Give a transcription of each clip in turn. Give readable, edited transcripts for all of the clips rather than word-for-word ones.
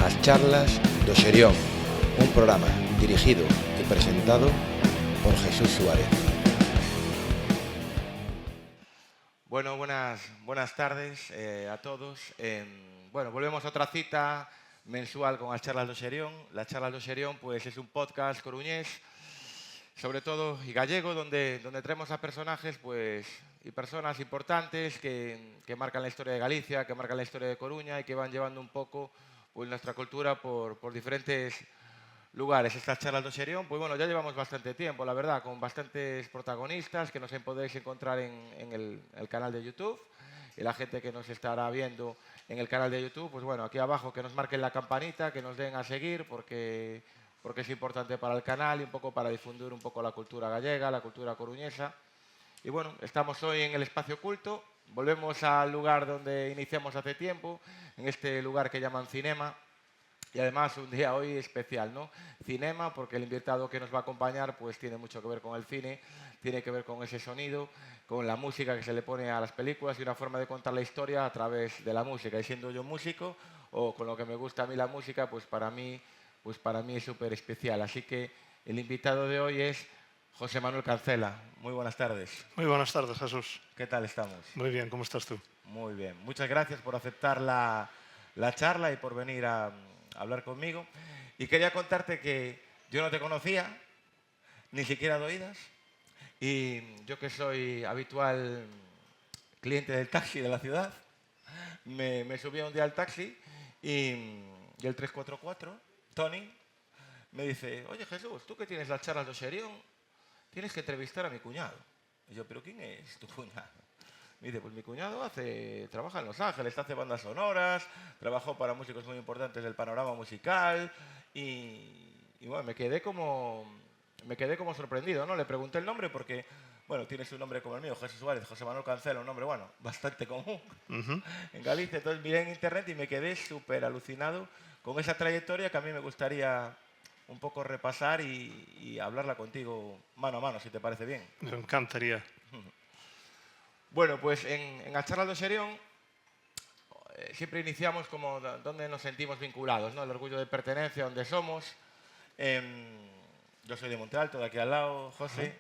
As charlas do Xerión, un programa dirigido e presentado por Jesús Suárez. Bueno, buenas tardes a todos. Volvemos a otra cita mensual con as charlas do Xerión. Las charlas do Xerión pues, es un podcast coruñés, sobre todo y gallego, donde traemos a personajes pues, y personas importantes que marcan la historia de Galicia, que marcan la historia de Coruña y que van llevando un poco pues, nuestra cultura por diferentes lugares. Estas charlas do Xerión, pues bueno, ya llevamos bastante tiempo, la verdad, con bastantes protagonistas que nos podéis encontrar en el canal de YouTube. Y la gente que nos estará viendo en el canal de YouTube, pues bueno, aquí abajo que nos marquen la campanita, que nos den a seguir, porque es importante para el canal y un poco para difundir un poco la cultura gallega, la cultura coruñesa. Y bueno, estamos hoy en el Espacio Culto, volvemos al lugar donde iniciamos hace tiempo, en este lugar que llaman Cinema. Y además un día hoy especial, ¿no? Cinema, porque el invitado que nos va a acompañar pues tiene mucho que ver con el cine, tiene que ver con ese sonido, con la música que se le pone a las películas y una forma de contar la historia a través de la música. Y siendo yo músico, o con lo que me gusta a mí la música, pues para mí es súper especial. Así que el invitado de hoy es José Manuel Cancela. Muy buenas tardes. Muy buenas tardes, Jesús. ¿Qué tal estamos? Muy bien, ¿cómo estás tú? Muy bien. Muchas gracias por aceptar la charla y por venir a hablar conmigo. Y quería contarte que yo no te conocía, ni siquiera de oídas. Y yo que soy habitual cliente del taxi de la ciudad, me subí un día al taxi y el 344, Tony, me dice, oye Jesús, tú que tienes las charlas de Xerión, tienes que entrevistar a mi cuñado. Y yo, ¿pero quién es tu cuñado? Me dice, pues mi cuñado trabaja en Los Ángeles, hace bandas sonoras, trabajó para músicos muy importantes del panorama musical y bueno, me quedé como sorprendido, ¿no? Le pregunté el nombre porque, bueno, tienes un nombre como el mío, Jesús Suárez, José Manuel Cancela, un nombre, bueno, bastante común en Galicia. Entonces miré en internet y me quedé súper alucinado con esa trayectoria que a mí me gustaría un poco repasar y hablarla contigo mano a mano, si te parece bien. Me encantaría. Bueno, pues en las charlas de Xerión siempre iniciamos como donde nos sentimos vinculados, ¿no? El orgullo de pertenencia, donde somos. Yo soy de Montealto, de aquí al lado, José.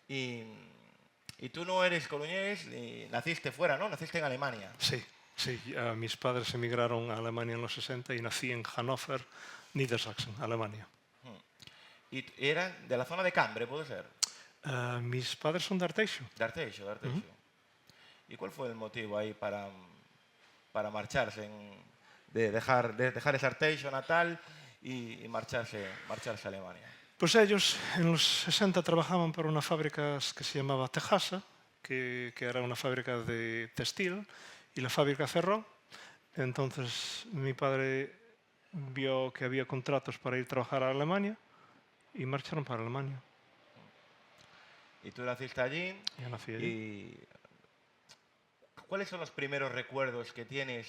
Y tú no eres coruñés, ni naciste fuera, ¿no? Naciste en Alemania. Sí. Mis padres emigraron a Alemania en los 60 y nací en Hannover, Niedersachsen, Alemania. ¿Y eran de la zona de Cambre, puede ser? Mis padres son de Arteixo. De Arteixo. ¿Y cuál fue el motivo ahí para marcharse, de dejar ese Arteixo natal y marcharse a Alemania? Pues ellos en los 60 trabajaban para una fábrica que se llamaba Tejasa, que era una fábrica de textil, y la fábrica cerró. Entonces mi padre vio que había contratos para ir a trabajar a Alemania y marcharon para Alemania. ¿Y tú naciste allí? Yo nací allí. ¿Cuáles son los primeros recuerdos que tienes,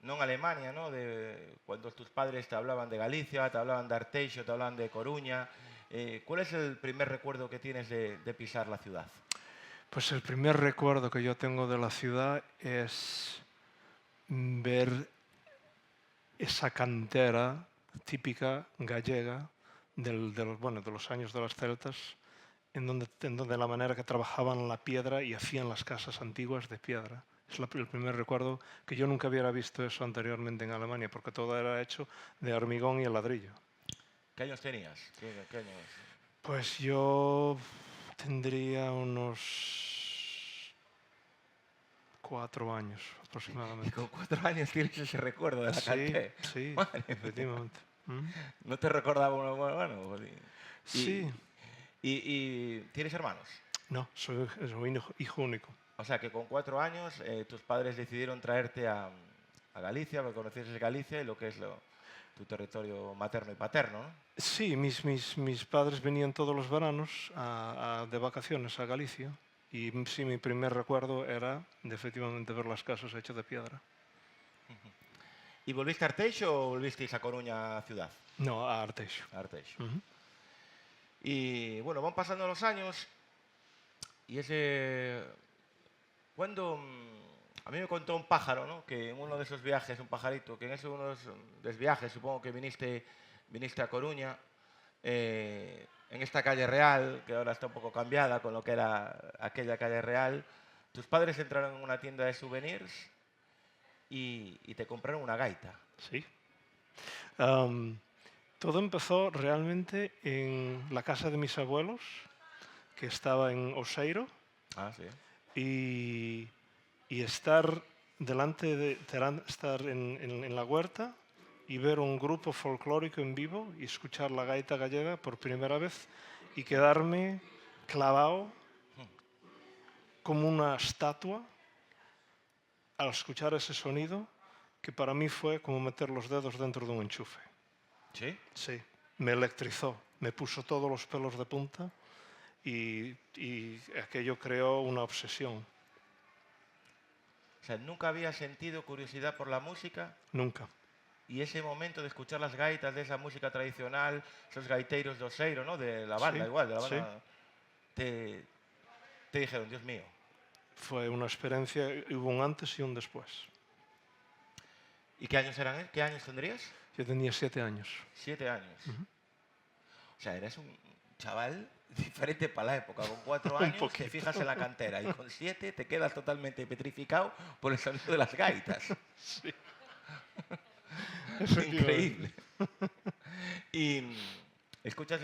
no en Alemania, ¿no? De cuando tus padres te hablaban de Galicia, te hablaban de Arteixo, te hablaban de Coruña? ¿Cuál es el primer recuerdo que tienes de pisar la ciudad? Pues el primer recuerdo que yo tengo de la ciudad es ver esa cantera típica gallega de los años de las celtas, en donde la manera que trabajaban la piedra y hacían las casas antiguas de piedra. Es el primer recuerdo que yo nunca hubiera visto eso anteriormente en Alemania, porque todo era hecho de hormigón y el ladrillo. ¿Qué años tenías? ¿Qué años? Pues yo tendría unos 4 años aproximadamente. Y con 4 años tienes ese recuerdo de la cantera. Sí, efectivamente. ¿No te recordaba uno bueno? Sí. ¿Y tienes hermanos? No, soy hijo único. O sea que con 4 años tus padres decidieron traerte a Galicia, para que conocieses Galicia y lo que es tu territorio materno y paterno, ¿no? Sí, mis padres venían todos los veranos de vacaciones a Galicia y sí, mi primer recuerdo era de efectivamente ver las casas hechas de piedra. ¿Y volviste a Arteixo o volvisteis a Coruña ciudad? No, a Arteixo. A Arteixo. Y bueno, van pasando los años y ese... ¿Cuándo A mí me contó un pájaro, ¿no? Que en uno de esos viajes, un pajarito, que en esos unos de esos viajes, supongo que viniste a Coruña, en esta calle Real, que ahora está un poco cambiada con lo que era aquella calle Real, tus padres entraron en una tienda de souvenirs y te compraron una gaita. Sí. Am, todo empezó realmente en la casa de mis abuelos, que estaba en Oseiro, Ah, sí. y estar estar en la huerta y ver un grupo folclórico en vivo y escuchar la gaita gallega por primera vez y quedarme clavado como una estatua al escuchar ese sonido que para mí fue como meter los dedos dentro de un enchufe. ¿Sí? Sí, me electrizó, me puso todos los pelos de punta y aquello creó una obsesión. O sea, nunca había sentido curiosidad por la música Nunca. y ese momento de escuchar las gaitas de esa música tradicional, esos gaiteiros de Oseiro, ¿no? De la banda, Sí, igual, de la sí. banda, te, te dijeron, Dios mío. Fue una experiencia, hubo un antes y un después. ¿Y qué años eran? ¿Qué años tendrías? Yo tenía 7 años. 7 años. O sea, eres un chaval diferente para la época. Con 4 Un años te poquito. fijas en la cantera y con 7 te quedas totalmente petrificado por el sonido de las gaitas. Sí. Increíble. Y escuchas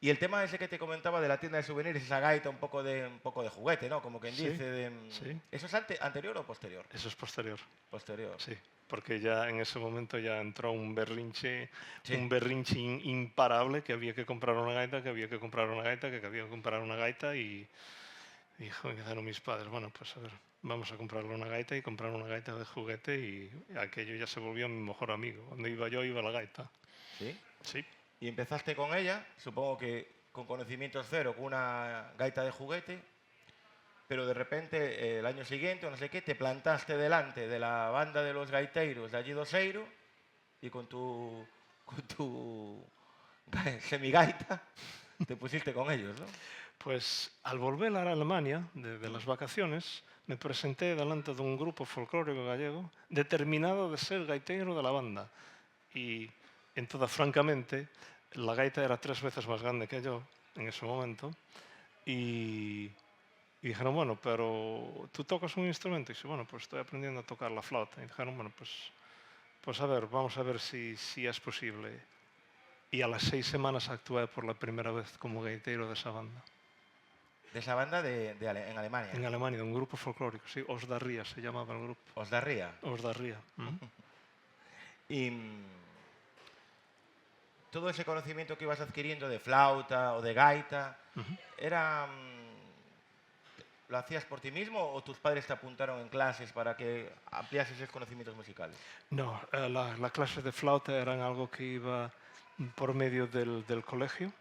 y el tema ese que te comentaba de la tienda de souvenirs, esa gaita un poco de juguete, ¿no? Como quien Sí, dice sí. ¿Eso es anterior o posterior? Eso es posterior. Posterior. Sí, porque ya en ese momento ya entró un berrinche, Sí. imparable, que había que comprar una gaita, que había que comprar una gaita, que había que comprar una gaita y dijeron mis padres, bueno, pues a ver, vamos a comprarle una gaita y comprar una gaita de juguete y aquello ya se volvió mi mejor amigo. Donde iba yo, iba la gaita. ¿Sí? Sí, Y empezaste con ella, supongo que con conocimientos cero, con una gaita de juguete, pero de repente el año siguiente, o no sé qué, te plantaste delante de la banda de los gaiteiros de allí de Oseiro y con tu semigaita te pusiste con ellos, ¿no? pues al volver a Alemania de las vacaciones, me presenté delante de un grupo folclórico gallego determinado de ser gaitero de la banda. Y entonces, francamente, la gaita era 3 veces más grande que yo en ese momento. Y dijeron, bueno, pero ¿tú tocas un instrumento? Y dije, bueno, pues estoy aprendiendo a tocar la flauta. Y dijeron, bueno, pues a ver, vamos a ver si es posible. Y a las 6 semanas actué por la primera vez como gaitero de esa banda. De esa banda en Alemania. En Alemania, de un grupo folclórico, sí, Osdarría se llamaba el grupo. Os da ría. Osdarría. Y todo ese conocimiento que ibas adquiriendo de flauta o de gaita, era ¿lo hacías por ti mismo o tus padres te apuntaron en clases para que ampliases esos conocimientos musicales? No, la clase de flauta eran algo que iba por medio del colegio,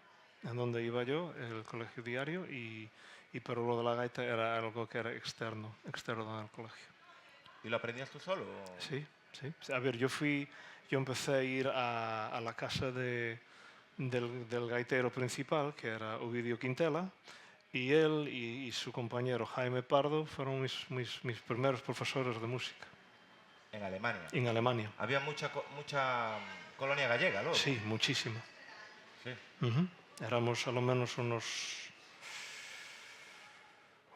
en donde iba yo, el colegio diario, pero lo de la gaita era algo que era externo del colegio. ¿Y lo aprendías tú solo? Sí, sí. A ver, yo empecé a ir a la casa del gaitero principal, que era Ovidio Quintela, y él y su compañero Jaime Pardo fueron mis primeros profesores de música En Alemania. en Alemania. Había mucha colonia gallega, luego. Sí, muchísimo. Sí. Éramos a lo menos unos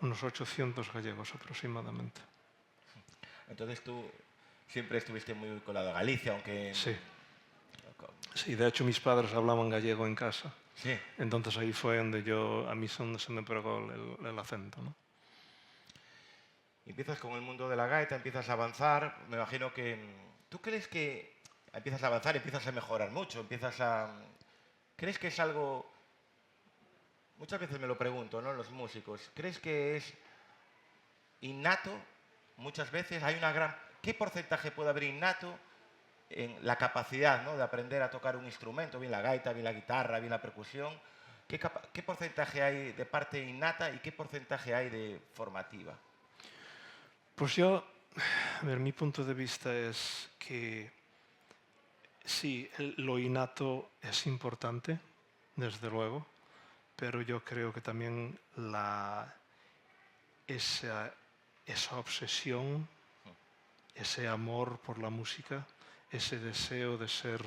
800 gallegos aproximadamente. Entonces tú siempre estuviste muy colado a Galicia, aunque... Sí. Sí, de hecho mis padres hablaban gallego en casa. Sí. Entonces ahí fue a mí es donde se me pegó el acento, ¿no? Empiezas con el mundo de la gaita, empiezas a avanzar. Me imagino que... ¿Tú crees que empiezas a avanzar, empiezas a mejorar mucho, ¿Crees que es algo... Muchas veces me lo pregunto, ¿no? Los músicos. ¿Crees que es innato? Muchas veces hay una gran... ¿Qué porcentaje puede haber innato en la capacidad, ¿no? De aprender a tocar un instrumento, bien la gaita, bien la guitarra, bien la percusión? ¿Qué porcentaje hay de parte innata y qué porcentaje hay de formativa? Pues yo, a ver, mi punto de vista es que sí, lo innato es importante, desde luego, pero yo creo que también esa obsesión ese amor por la música, ese deseo de ser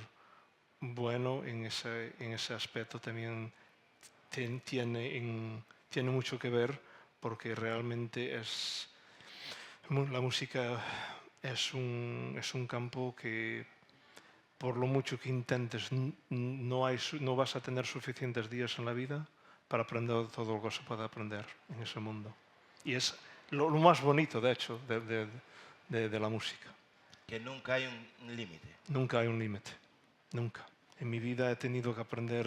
bueno en ese aspecto también tiene mucho que ver, porque realmente la música es un campo que, por lo mucho que intentes, no vas a tener suficientes días en la vida para aprender todo lo que se puede aprender en ese mundo. Y es lo más bonito, de hecho, de la música. Que nunca hay un límite. Nunca hay un límite, nunca. En mi vida he tenido que aprender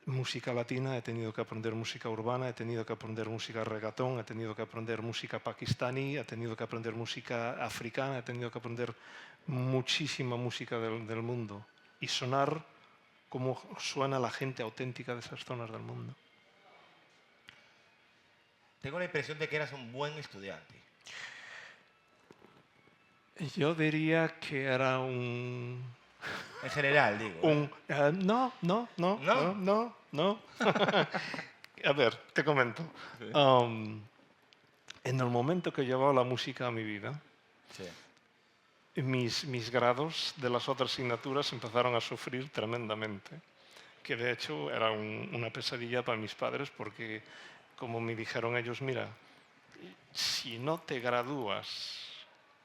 música latina, he tenido que aprender música urbana, he tenido que aprender música reggaetón, he tenido que aprender música pakistaní, he tenido que aprender música africana, he tenido que aprender muchísima música del mundo y sonar como suena la gente auténtica de esas zonas del mundo. Tengo la impresión de que eras un buen estudiante. Yo diría que era un... En general, digo. No. ¿No? A ver, te comento. Sí. En el momento que llevaba la música a mi vida, Sí. mis grados de las otras asignaturas empezaron a sufrir tremendamente, que de hecho era una pesadilla para mis padres, porque como me dijeron ellos, mira, si no te gradúas,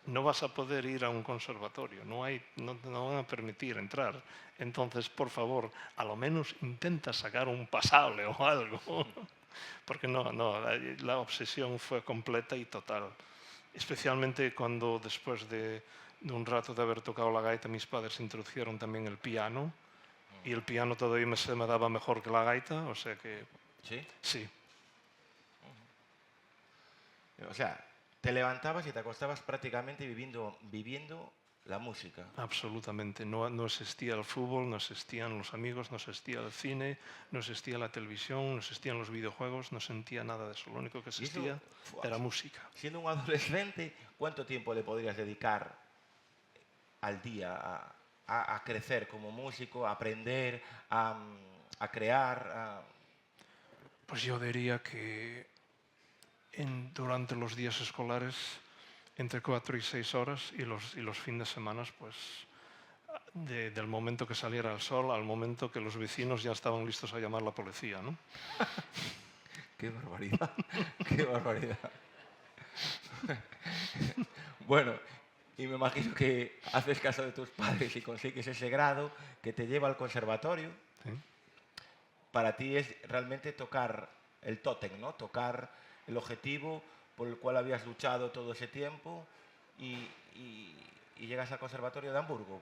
no vas a poder ir a un conservatorio, no van a permitir entrar. Entonces, por favor, a lo menos intenta sacar un pasable o algo. Porque la obsesión fue completa y total. Especialmente cuando después de un rato de haber tocado la gaita, mis padres introdujeron también el piano. Y el piano todavía se me daba mejor que la gaita, o sea que... ¿Sí? Sí. O sea, te levantabas y te acostabas prácticamente viviendo la música. Absolutamente. No existía el fútbol, no existían los amigos, no existía el cine, no existía la televisión, no existían los videojuegos, no sentía nada de eso. Lo único que existía era música. Siendo un adolescente, ¿cuánto tiempo le podrías dedicar al día a crecer como músico, a aprender, a crear? Pues yo diría que durante los días escolares, entre 4 y 6 horas, y los fines de semana, pues del momento que saliera el sol al momento que los vecinos ya estaban listos a llamar a la policía, ¿no? ¡Qué barbaridad! ¡Qué barbaridad! Bueno, y me imagino que haces caso de tus padres y consigues ese grado que te lleva al conservatorio. ¿Sí? Para ti es realmente tocar el tótem, ¿no? Tocar el objetivo por el cual habías luchado todo ese tiempo y llegas al Conservatorio de Hamburgo.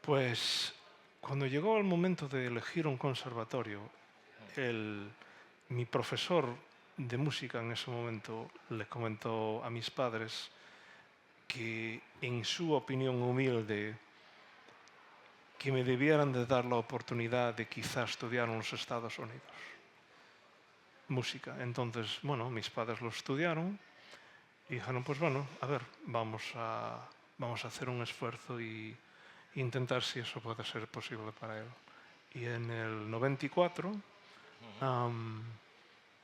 Pues cuando llegó el momento de elegir un conservatorio, mi profesor de música en ese momento le comentó a mis padres que, en su opinión humilde, que me debieran de dar la oportunidad de quizás estudiar en los Estados Unidos música. Entonces, bueno, mis padres lo estudiaron y dijeron, pues bueno, a ver, vamos a hacer un esfuerzo y intentar si eso puede ser posible para él. Y en el 94,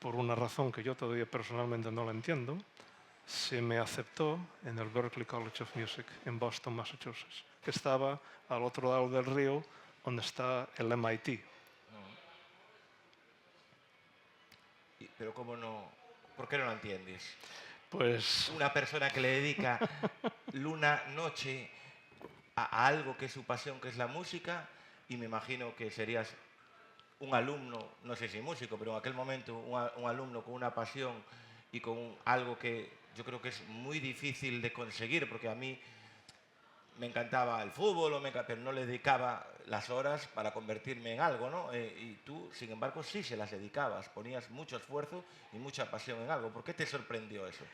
por una razón que yo todavía personalmente no la entiendo, se me aceptó en el Berklee College of Music en Boston, Massachusetts, que estaba al otro lado del río, donde está el MIT. Pero ¿cómo no? ¿Por qué no lo entiendes? Pues Una persona que le dedica luna, noche a algo que es su pasión, que es la música, y me imagino que serías un alumno, no sé si músico, pero en aquel momento un alumno con una pasión y con algo que yo creo que es muy difícil de conseguir, porque a mí me encantaba el fútbol, pero no le dedicaba las horas para convertirme en algo, ¿no? Y tú, sin embargo, sí se las dedicabas, ponías mucho esfuerzo y mucha pasión en algo. ¿Por qué te sorprendió eso?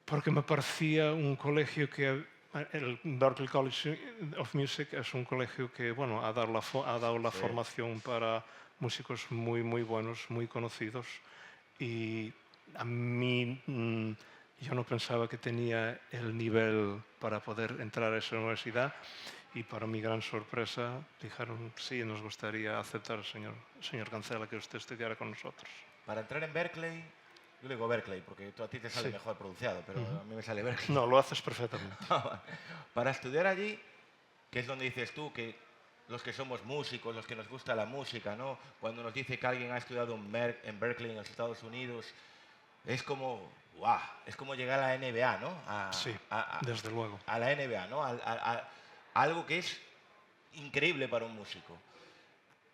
Porque me parecía un colegio que... El Berklee College of Music es un colegio que, bueno, ha dado la formación para músicos muy, muy buenos, muy conocidos. Y a mí, yo no pensaba que tenía el nivel para poder entrar a esa universidad. Y para mi gran sorpresa, dijeron, sí, nos gustaría aceptar, señor Cancela, que usted estudiara con nosotros. Para entrar en Berkeley Yo digo Berkeley porque a ti te sale Sí. mejor pronunciado, pero a mí me sale Berkeley. No, lo haces perfectamente. Para estudiar allí, que es donde dices tú que los que somos músicos, los que nos gusta la música, ¿no? Cuando nos dice que alguien ha estudiado en Berkeley, en los Estados Unidos, es como, ¡guau! Es como llegar a la NBA, ¿no? Sí, desde luego. A la NBA, ¿no? Algo que es increíble para un músico.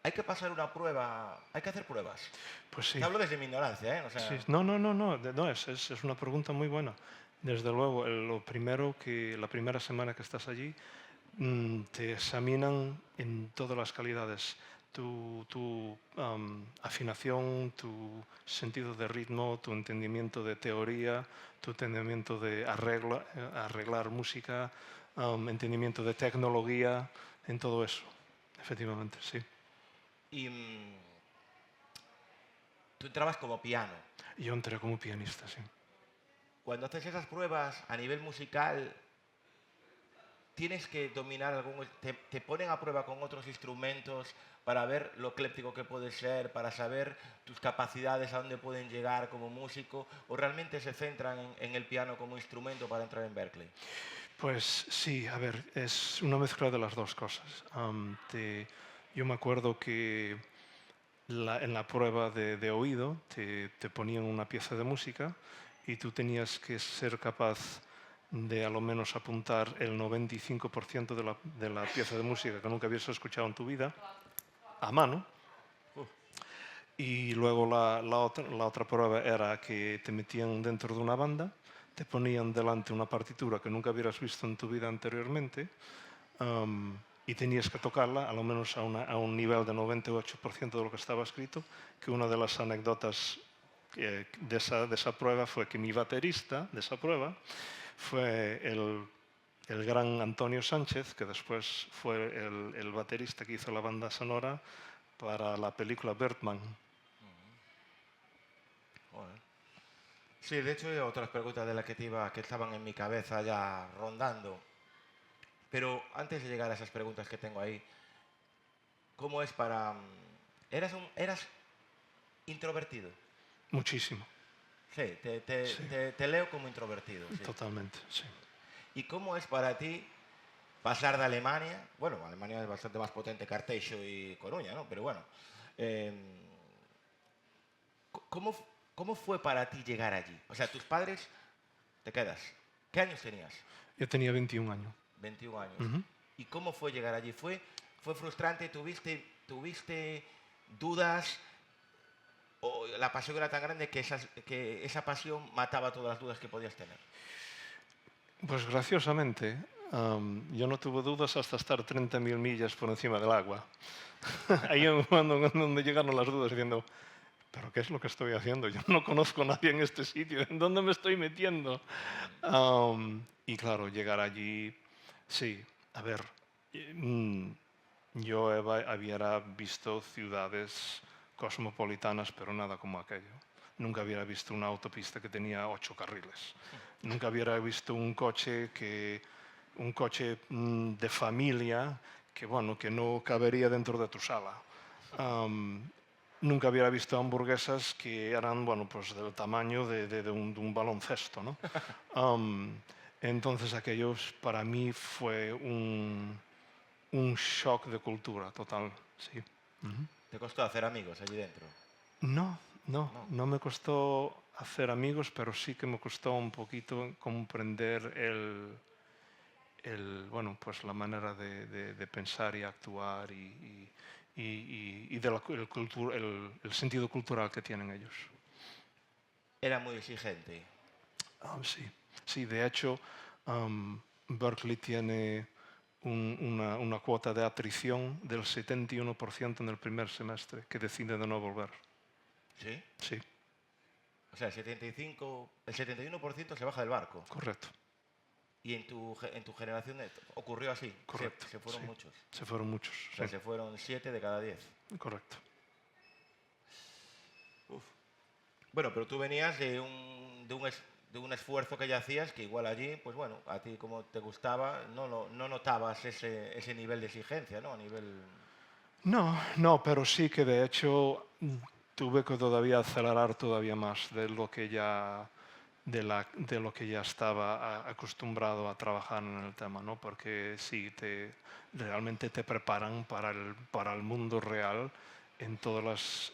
Hay que pasar una prueba, hay que hacer pruebas. Pues sí. Te hablo desde mi ignorancia, ¿eh? O sea, Sí, no, es una pregunta muy buena. Desde luego, lo primero la primera semana que estás allí, te examinan en todas las calidades. Tu afinación, tu sentido de ritmo, tu entendimiento de teoría, tu entendimiento de arreglar música, entendimiento de tecnología, en todo eso. Efectivamente, sí. y tú entrabas como piano. Yo entré como pianista, sí. Cuando haces esas pruebas a nivel musical, tienes que dominar te ponen a prueba con otros instrumentos para ver lo ecléptico que puedes ser, para saber tus capacidades, a dónde pueden llegar como músico, o realmente se centran en el piano como instrumento para entrar en Berkeley. Pues sí, a ver, es una mezcla de las dos cosas. Yo me acuerdo que en la prueba de oído te ponían una pieza de música y tú tenías que ser capaz de a lo menos apuntar el 95% de la pieza de música que nunca habías escuchado en tu vida a mano. Y luego la otra prueba era que te metían dentro de una banda, te ponían delante una partitura que nunca hubieras visto en tu vida anteriormente, y tenías que tocarla a lo menos a un nivel de 98% de lo que estaba escrito, que una de las anécdotas de esa prueba fue que mi baterista de esa prueba fue el gran Antonio Sánchez, que después fue el baterista que hizo la banda sonora para la película Birdman. Joder. Sí, de hecho hay otras preguntas de las que estaban en mi cabeza ya rondando. Pero antes de llegar a esas preguntas que tengo ahí, ¿cómo es para... eras introvertido? Muchísimo. Sí, Sí, te leo como introvertido. Sí. totalmente, sí. ¿Y cómo es para ti pasar de Alemania? Bueno, Alemania es bastante más potente que Arteixo y Coruña, ¿no? Pero bueno, eh, ¿cómo, ¿cómo fue para ti llegar allí? O sea, tus padres, te quedas. ¿Qué años tenías? Yo tenía 21 años. 21 años. Ujú. ¿Y cómo fue llegar allí? ¿Fue frustrante? ¿Tuviste dudas? ¿O la pasión era tan grande que esa pasión mataba todas las dudas que podías tener? Pues graciosamente, yo no tuve dudas hasta estar 30.000 millas por encima del agua. Ahí es cuando llegaron las dudas diciendo, ¿pero qué es lo que estoy haciendo? Yo no conozco a nadie en este sitio. ¿En dónde me estoy metiendo? Y claro, llegar allí, sí, a ver, yo había visto ciudades cosmopolitanas, pero nada como aquello. Nunca había visto una autopista que tenía 8 carriles. Nunca había visto un coche de familia que, bueno, que no cabería dentro de tu sala. Nunca había visto hamburguesas que eran, bueno, pues del tamaño de un baloncesto, ¿no? Entonces aquello para mí fue un shock de cultura total, sí. Ujú. ¿Te costó hacer amigos allí dentro? No No. no me costó hacer amigos, pero sí que me costó un poquito comprender bueno, pues la manera de pensar y actuar y el sentido cultural que tienen ellos. Era muy exigente. Sí, sí, de hecho, Berkeley tiene una cuota de atrición del 71% en el primer semestre que decide de no volver. ¿Sí? Sí, O sea, el 71% se baja del barco. correcto, Y en tu generación ocurrió así. correcto. Se fueron Sí, muchos. se fueron muchos, O sí, sea, se fueron 7 de cada 10. correcto. Uf. Bueno, pero tú venías de un esfuerzo que ya hacías que igual allí, pues bueno, a ti como te gustaba, no notabas ese nivel de exigencia, ¿no? A nivel... No, pero sí que de hecho tuve que todavía acelerar todavía más de lo que ya estaba acostumbrado a trabajar en el tema, ¿no? Porque sí, realmente te preparan para el mundo real en todas las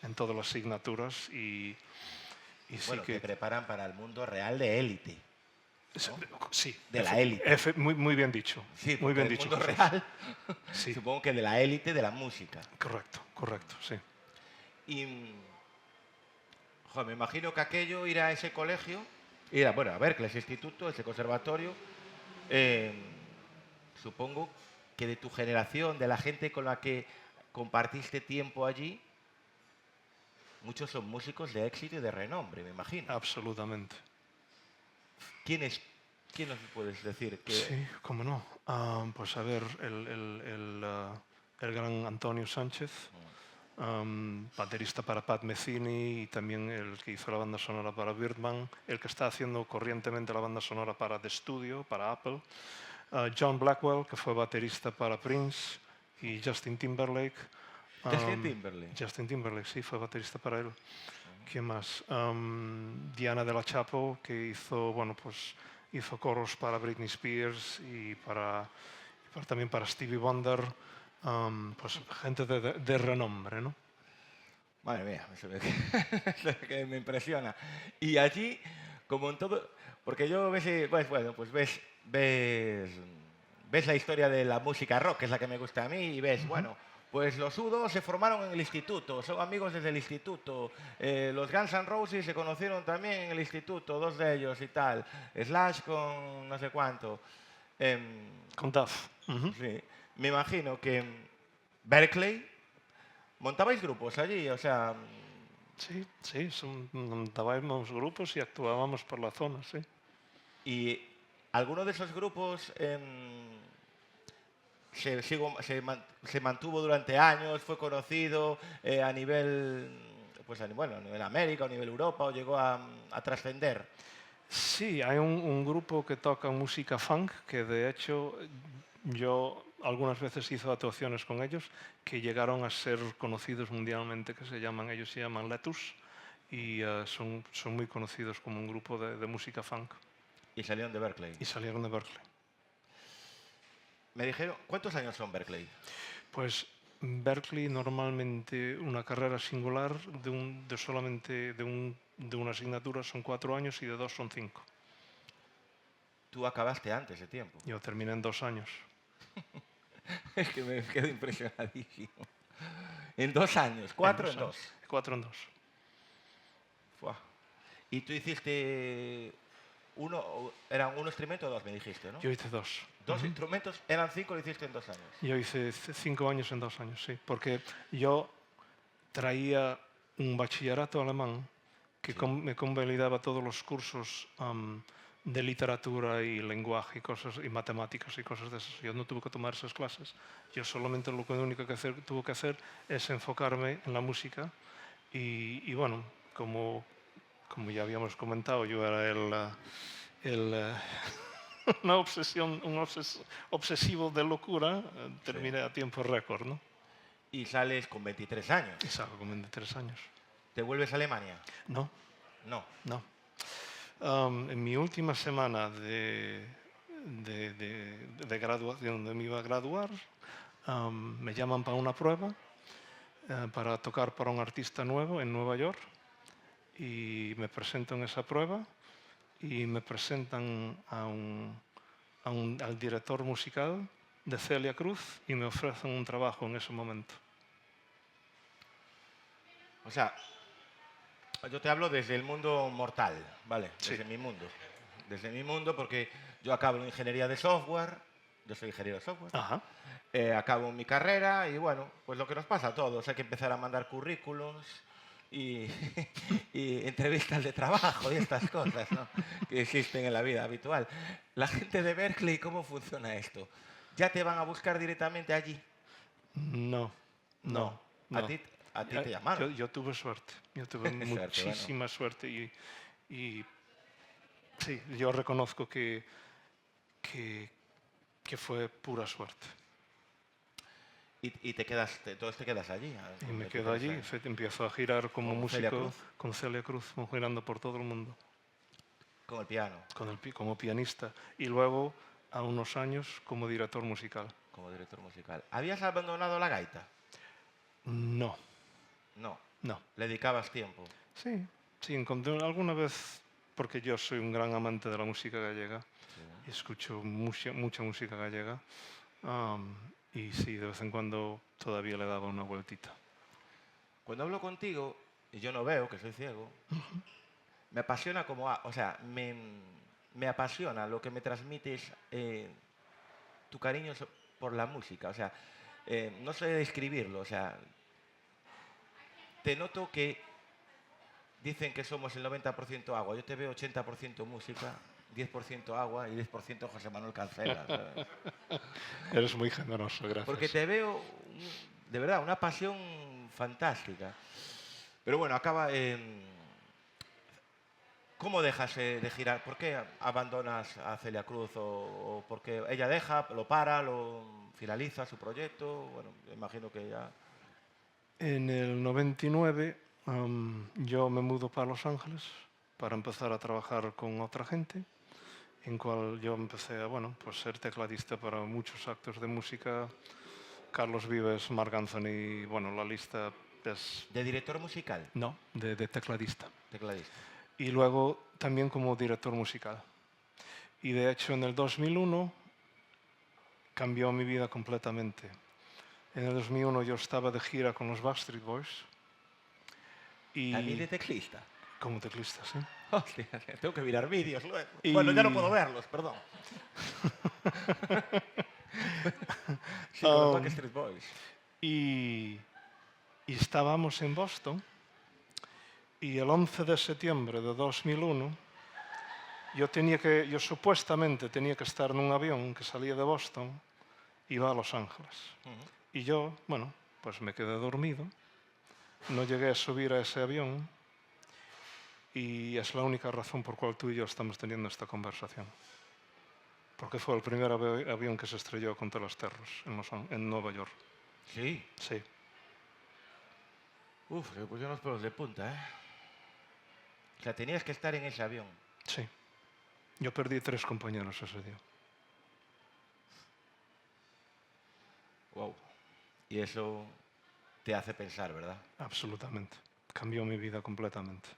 asignaturas y sí Bueno, te que... preparan para el mundo real de élite, ¿no? Sí, De la élite. muy bien dicho. Sí, Muy porque bien el dicho, mundo Jesús. real, Sí, supongo que de la élite de la música. correcto, sí. Y, me imagino que aquello, ir a ese colegio, ir a, bueno, a Berkeley, ese instituto, ese conservatorio, eh, supongo que de tu generación, de la gente con la que compartiste tiempo allí, muchos son músicos de éxito y de renombre, me imagino. Absolutamente. ¿Quiénes, quién nos puedes decir que... Sí, cómo no. Pues a ver, el gran Antonio Sánchez, baterista para Pat Metheny y también el que hizo la banda sonora para Birdman, el que está haciendo corrientemente la banda sonora para The Studio, para Apple, John Blackwell, que fue baterista para Prince y Justin Timberlake. Justin Timberlake. Justin Timberlake, sí, fue baterista para él. ¿Quién más? Diana de la Chapo, que hizo, bueno, pues hizo coros para Britney Spears y también para Stevie Wonder, pues gente de renombre, ¿no? Madre mía, eso que me impresiona. Y allí, como en todo, porque yo ves, pues bueno, pues ves la historia de la música rock, que es la que me gusta a mí, y ves, bueno, pues los U2 se formaron en el instituto, son amigos desde el instituto. Los Guns N' Roses se conocieron también en el instituto, dos de ellos y tal. Slash con no sé cuánto. Con Duff. Sí, me imagino que en Berkeley montabais grupos allí, o sea, Sí, sí, montábamos grupos y actuábamos por la zona, sí. y alguno de esos grupos se mantuvo durante años, fue conocido a nivel, pues bueno, a nivel América, a nivel Europa, o llegó a trascender. Sí, hay un grupo que toca música funk que de hecho yo algunas veces hice actuaciones con ellos que llegaron a ser conocidos mundialmente, ellos se llaman Letus y son muy conocidos como un grupo de música funk Y salieron de Berkeley. y salieron de Berkeley. Me dijeron, ¿cuántos años son Berkeley? Pues Berkeley normalmente una carrera singular solamente de una asignatura son 4 años y de 2 son 5. Tú acabaste antes de tiempo. Yo terminé en 2 años. Es que me quedo impresionadísimo. En 2 años, 4 en 2. 4 en 2. Fua. Y tú hiciste eran un instrumento o dos, me dijiste, ¿no? Yo hice 2. Dos instrumentos, eran 5, lo hiciste en 2 años. Yo hice 5 años en 2 años, sí. Porque yo traía un bachillerato alemán que me convalidaba todos los cursos de literatura y lenguaje y cosas y matemáticas y cosas de esas. Yo no tuve que tomar esas clases. Yo solamente lo único que tuve que hacer es enfocarme en la música y bueno, como ya habíamos comentado, yo era una obsesión, obsesivo de locura, terminé a tiempo récord, ¿no? Y sales con 23 años. Y salgo con 23 años. ¿Te vuelves a Alemania? No, No. no. En mi última semana de graduación, donde me iba a graduar, me llaman para una prueba, para tocar para un artista nuevo en Nueva York, y me presento en esa prueba y me presentan al director musical de Celia Cruz y me ofrecen un trabajo en ese momento. O sea, yo te hablo desde el mundo mortal, ¿vale? Sí. Desde mi mundo. Desde mi mundo, porque yo acabo en ingeniería de software, yo soy ingeniero de software, Ajá. acabo mi carrera y bueno, pues lo que nos pasa a todos, hay que empezar a mandar currículums y, y entrevistas de trabajo y estas cosas, ¿no? Que existen en la vida habitual. La gente de Berkeley, ¿cómo funciona esto? ¿Ya te van a buscar directamente allí? No, No. no. A ti te llamaron. Yo tuve suerte. Yo tuve Suerte, muchísima suerte y sí, yo reconozco que fue pura suerte. Y entonces te quedas allí. Y me quedo allí, empiezo a girar como ¿Con Celia músico Cruz? con Celia Cruz, girando por todo el mundo, Con el piano, como pianista. Y luego, a unos años, como director musical. como director musical. ¿Habías abandonado la gaita? No, No. no. ¿Le dedicabas tiempo? Sí, sí, encontré alguna vez, porque yo soy un gran amante de la música gallega, Sí. y escucho mucha música gallega, y sí, de vez en cuando todavía le daba una vueltita. Cuando hablo contigo, y yo no veo, que soy ciego, me apasiona o sea, me apasiona lo que me transmites, tu cariño por la música. O sea, no sé describirlo. O sea, te noto que dicen que somos el 90% agua. Yo te veo 80% música, 10% agua y 10% José Manuel Cancela, ¿sabes? Eres muy generoso, Porque gracias. te veo, de verdad, una pasión fantástica. Pero bueno, ¿cómo dejas de girar? ¿Por qué abandonas a Celia Cruz? ¿O porque ella deja, lo para, lo finaliza su proyecto? Bueno, imagino que ya... En el 99 yo me mudo para Los Ángeles para empezar a trabajar con otra gente, en cual yo empecé a, bueno, pues ser tecladista para muchos actos de música. Carlos Vives, Marc Anthony, bueno, la lista es, De director musical, no, de tecladista. tecladista. Y luego también como director musical. Y de hecho en el 2001 cambió mi vida completamente. En el 2001 yo estaba de gira con los Backstreet Boys También y de teclista. como teclista, sí. Hostia, tengo que mirar vídeos luego. Bueno, ya no Y, puedo verlos, perdón. Sí, con los um, Backstreet Boys. y, y estábamos en Boston y el 11 de septiembre de 2001 yo supuestamente tenía que estar en un avión que salía de Boston y iba a Los Ángeles. Ujú. Y yo, bueno, pues me quedé dormido, no llegué a subir a ese avión y es la única razón por cual tú y yo estamos teniendo esta conversación. Porque fue el primer avión que se estrelló contra los terros en Nueva York. Sí. Sí, Uf, se me pusieron los pelos de punta, ¿eh? O sea, tenías que estar en ese avión. sí. Yo perdí 3 compañeros ese día. Wow. Y eso te hace pensar, ¿verdad? Absolutamente. Cambió mi vida completamente.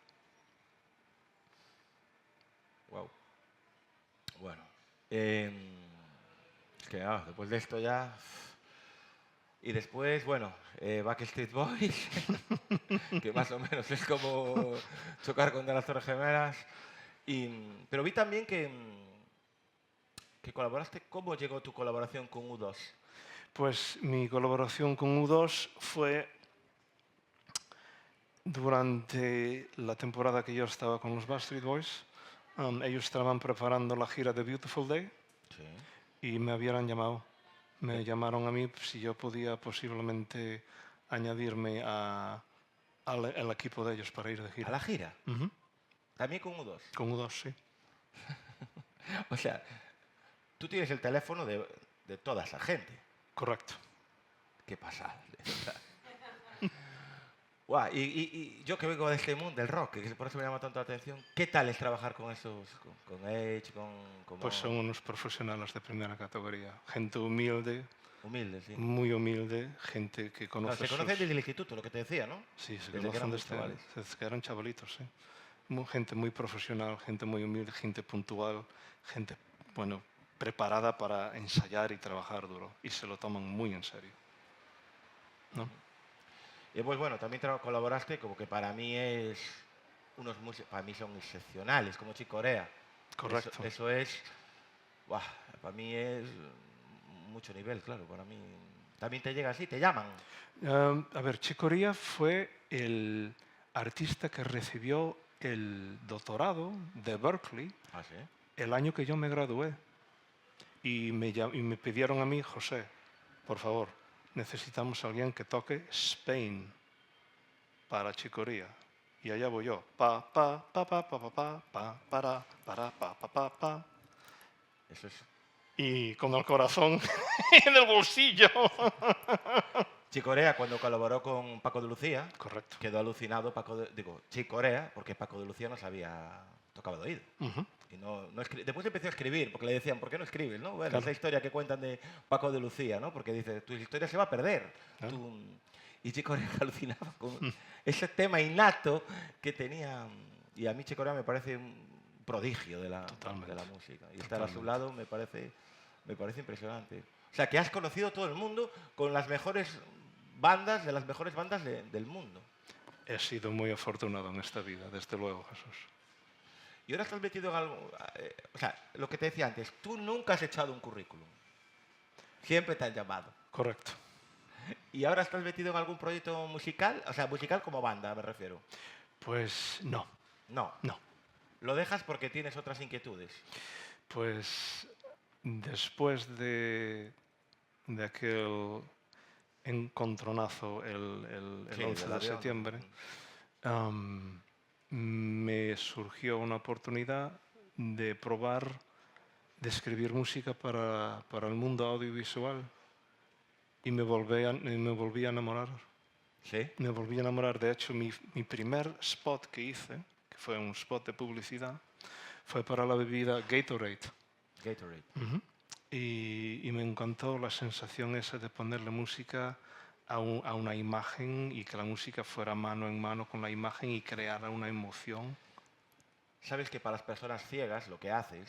Wow. Bueno. Es que después de esto ya... Y después, bueno, Backstreet Boys, que más o menos es como chocar contra las Torres Gemelas. Pero vi también que colaboraste. ¿Cómo llegó tu colaboración con U2? Pues mi colaboración con U2 fue durante la temporada que yo estaba con los Backstreet Boys. Ellos estaban preparando la gira de Beautiful Day Sí. y me habían llamado. Me Eh, llamaron a mí si yo podía posiblemente añadirme al equipo de ellos para ir de ¿A gira. la gira? Ujú. También con U2. Con U2, sí. O sea, tú tienes el teléfono de toda esa gente. Correcto. Qué pasada, de verdad. Guau, y yo que vengo de este mundo, del rock, que por eso me llama tanto la atención, ¿qué tal es trabajar con esos, con Edge, Pues son unos profesionales de primera categoría. Gente humilde, humildes, sí? muy humilde, gente que Claro, conoce se conocen sus... desde el instituto, lo que te decía, ¿no? Sí, se Desde que eran conocen muy chavales. desde que eran chavalitos, sí. Gente muy profesional, gente muy humilde, gente puntual, gente, bueno, preparada para ensayar y trabajar duro. Y se lo toman muy en serio, ¿no? Y pues bueno, también colaboraste, como que para mí es unos músicos, para mí son excepcionales, como Chick Corea. Correcto. Eso es, buah, para mí es mucho nivel, claro, para mí. También te llega así, te llaman. A ver, Chicoría fue el artista que recibió el doctorado de Berkeley Ah, sí. el año que yo me gradué. Y me pidieron a mí, José, por favor, necesitamos a alguien que toque Spain para Chicoría. Y allá voy yo. Pa, pa, pa, pa, pa, pa, pa, pa, para, pa, pa, pa, pa. Eso es. y con el corazón en el bolsillo. Chico Corea, cuando colaboró con Paco de Lucía, Correcto. quedó alucinado Chico Corea, porque Paco de Lucía no tocaba de oído. Ujú. Y después empezó a escribir, porque le decían, ¿por qué no escribes? ¿No? Bueno, Claro. esa historia que cuentan de Paco de Lucía, ¿no? Porque dice, tu historia se va a perder. Claro. Y Chico Corea alucinaba con ese tema innato que tenía. Y a mí Chico Corea me parece un prodigio de la música. Y estar a su lado me parece impresionante. O sea, que has conocido todo el mundo con las mejores bandas, de las mejores bandas del mundo. He sido muy afortunado en esta vida, desde luego, Jesús. Y ahora estás metido en algo... o sea, lo que te decía antes, tú nunca has echado un currículum. Siempre te han llamado. Correcto. ¿Y ahora estás metido en algún proyecto musical? O sea, musical como banda, me refiero. Pues no. No. No. ¿Lo dejas porque tienes otras inquietudes? Pues después de aquel encontronazo el 11 de septiembre, me surgió una oportunidad de probar de escribir música para el mundo audiovisual y me volví a enamorar. ¿Sí? Me volví a enamorar. De hecho, mi primer spot que hice, que fue un spot de publicidad, fue para la bebida Gatorade. Gatorade. Uh-huh. Y me encantó la sensación esa de ponerle música a una imagen y que la música fuera mano en mano con la imagen y creara una emoción. Sabes que para las personas ciegas lo que haces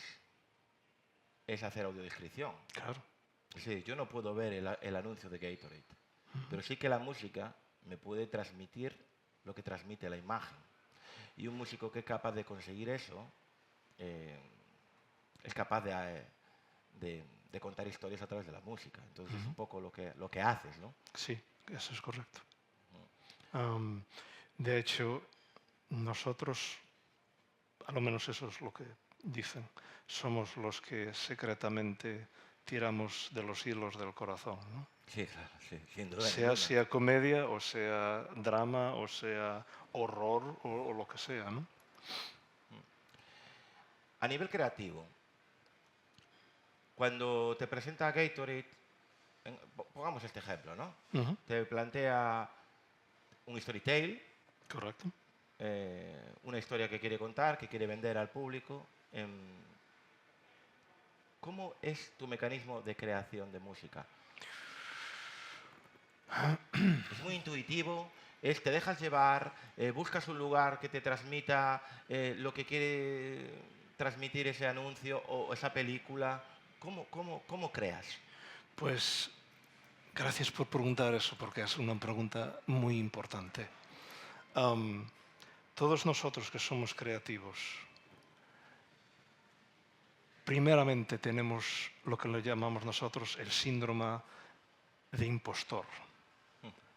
es hacer audiodescripción. Claro. Es decir, yo no puedo ver el anuncio de Gatorade, pero sí que la música me puede transmitir lo que transmite la imagen. Y un músico que es capaz de conseguir eso es capaz de contar historias a través de la música. Entonces es un poco lo que haces, ¿no? Sí, eso es correcto. De hecho, nosotros, a lo menos eso es lo que dicen, somos los que secretamente tiramos de los hilos del corazón, ¿no? Sí, claro, sí, sin duda. Sea comedia, o sea drama, o sea horror, o lo que sea, ¿no? A nivel creativo, cuando te presenta Gatorade, pongamos este ejemplo, ¿no? Uh-huh. Te plantea un storytale. Correcto. Una historia que quiere contar, que quiere vender al público. ¿Cómo es tu mecanismo de creación de música? Es muy intuitivo, te dejas llevar, buscas un lugar que te transmita lo que quiere transmitir ese anuncio o esa película. ¿Cómo creas? Pues gracias por preguntar eso, porque es una pregunta muy importante. Todos nosotros que somos creativos, primeramente tenemos lo que le llamamos nosotros el síndrome de impostor.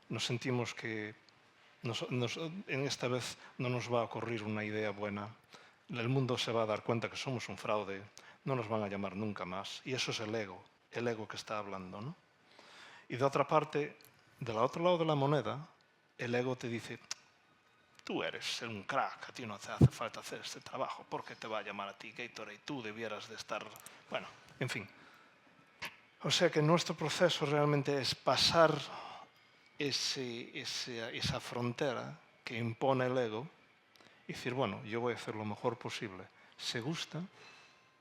Nos sentimos que en esta vez no nos va a ocurrir una idea buena. El mundo se va a dar cuenta que somos un fraude, no nos van a llamar nunca más. Y eso es el ego que está hablando, ¿no? Y de otra parte, del otro lado de la moneda, el ego te dice, tú eres un crack, a ti no te hace falta hacer este trabajo, ¿por qué te va a llamar a ti Gatorade? Tú debieras de estar... Bueno, en fin. O sea que nuestro proceso realmente es pasar esa frontera que impone el ego y decir, bueno, yo voy a hacer lo mejor posible. ¿Se gusta?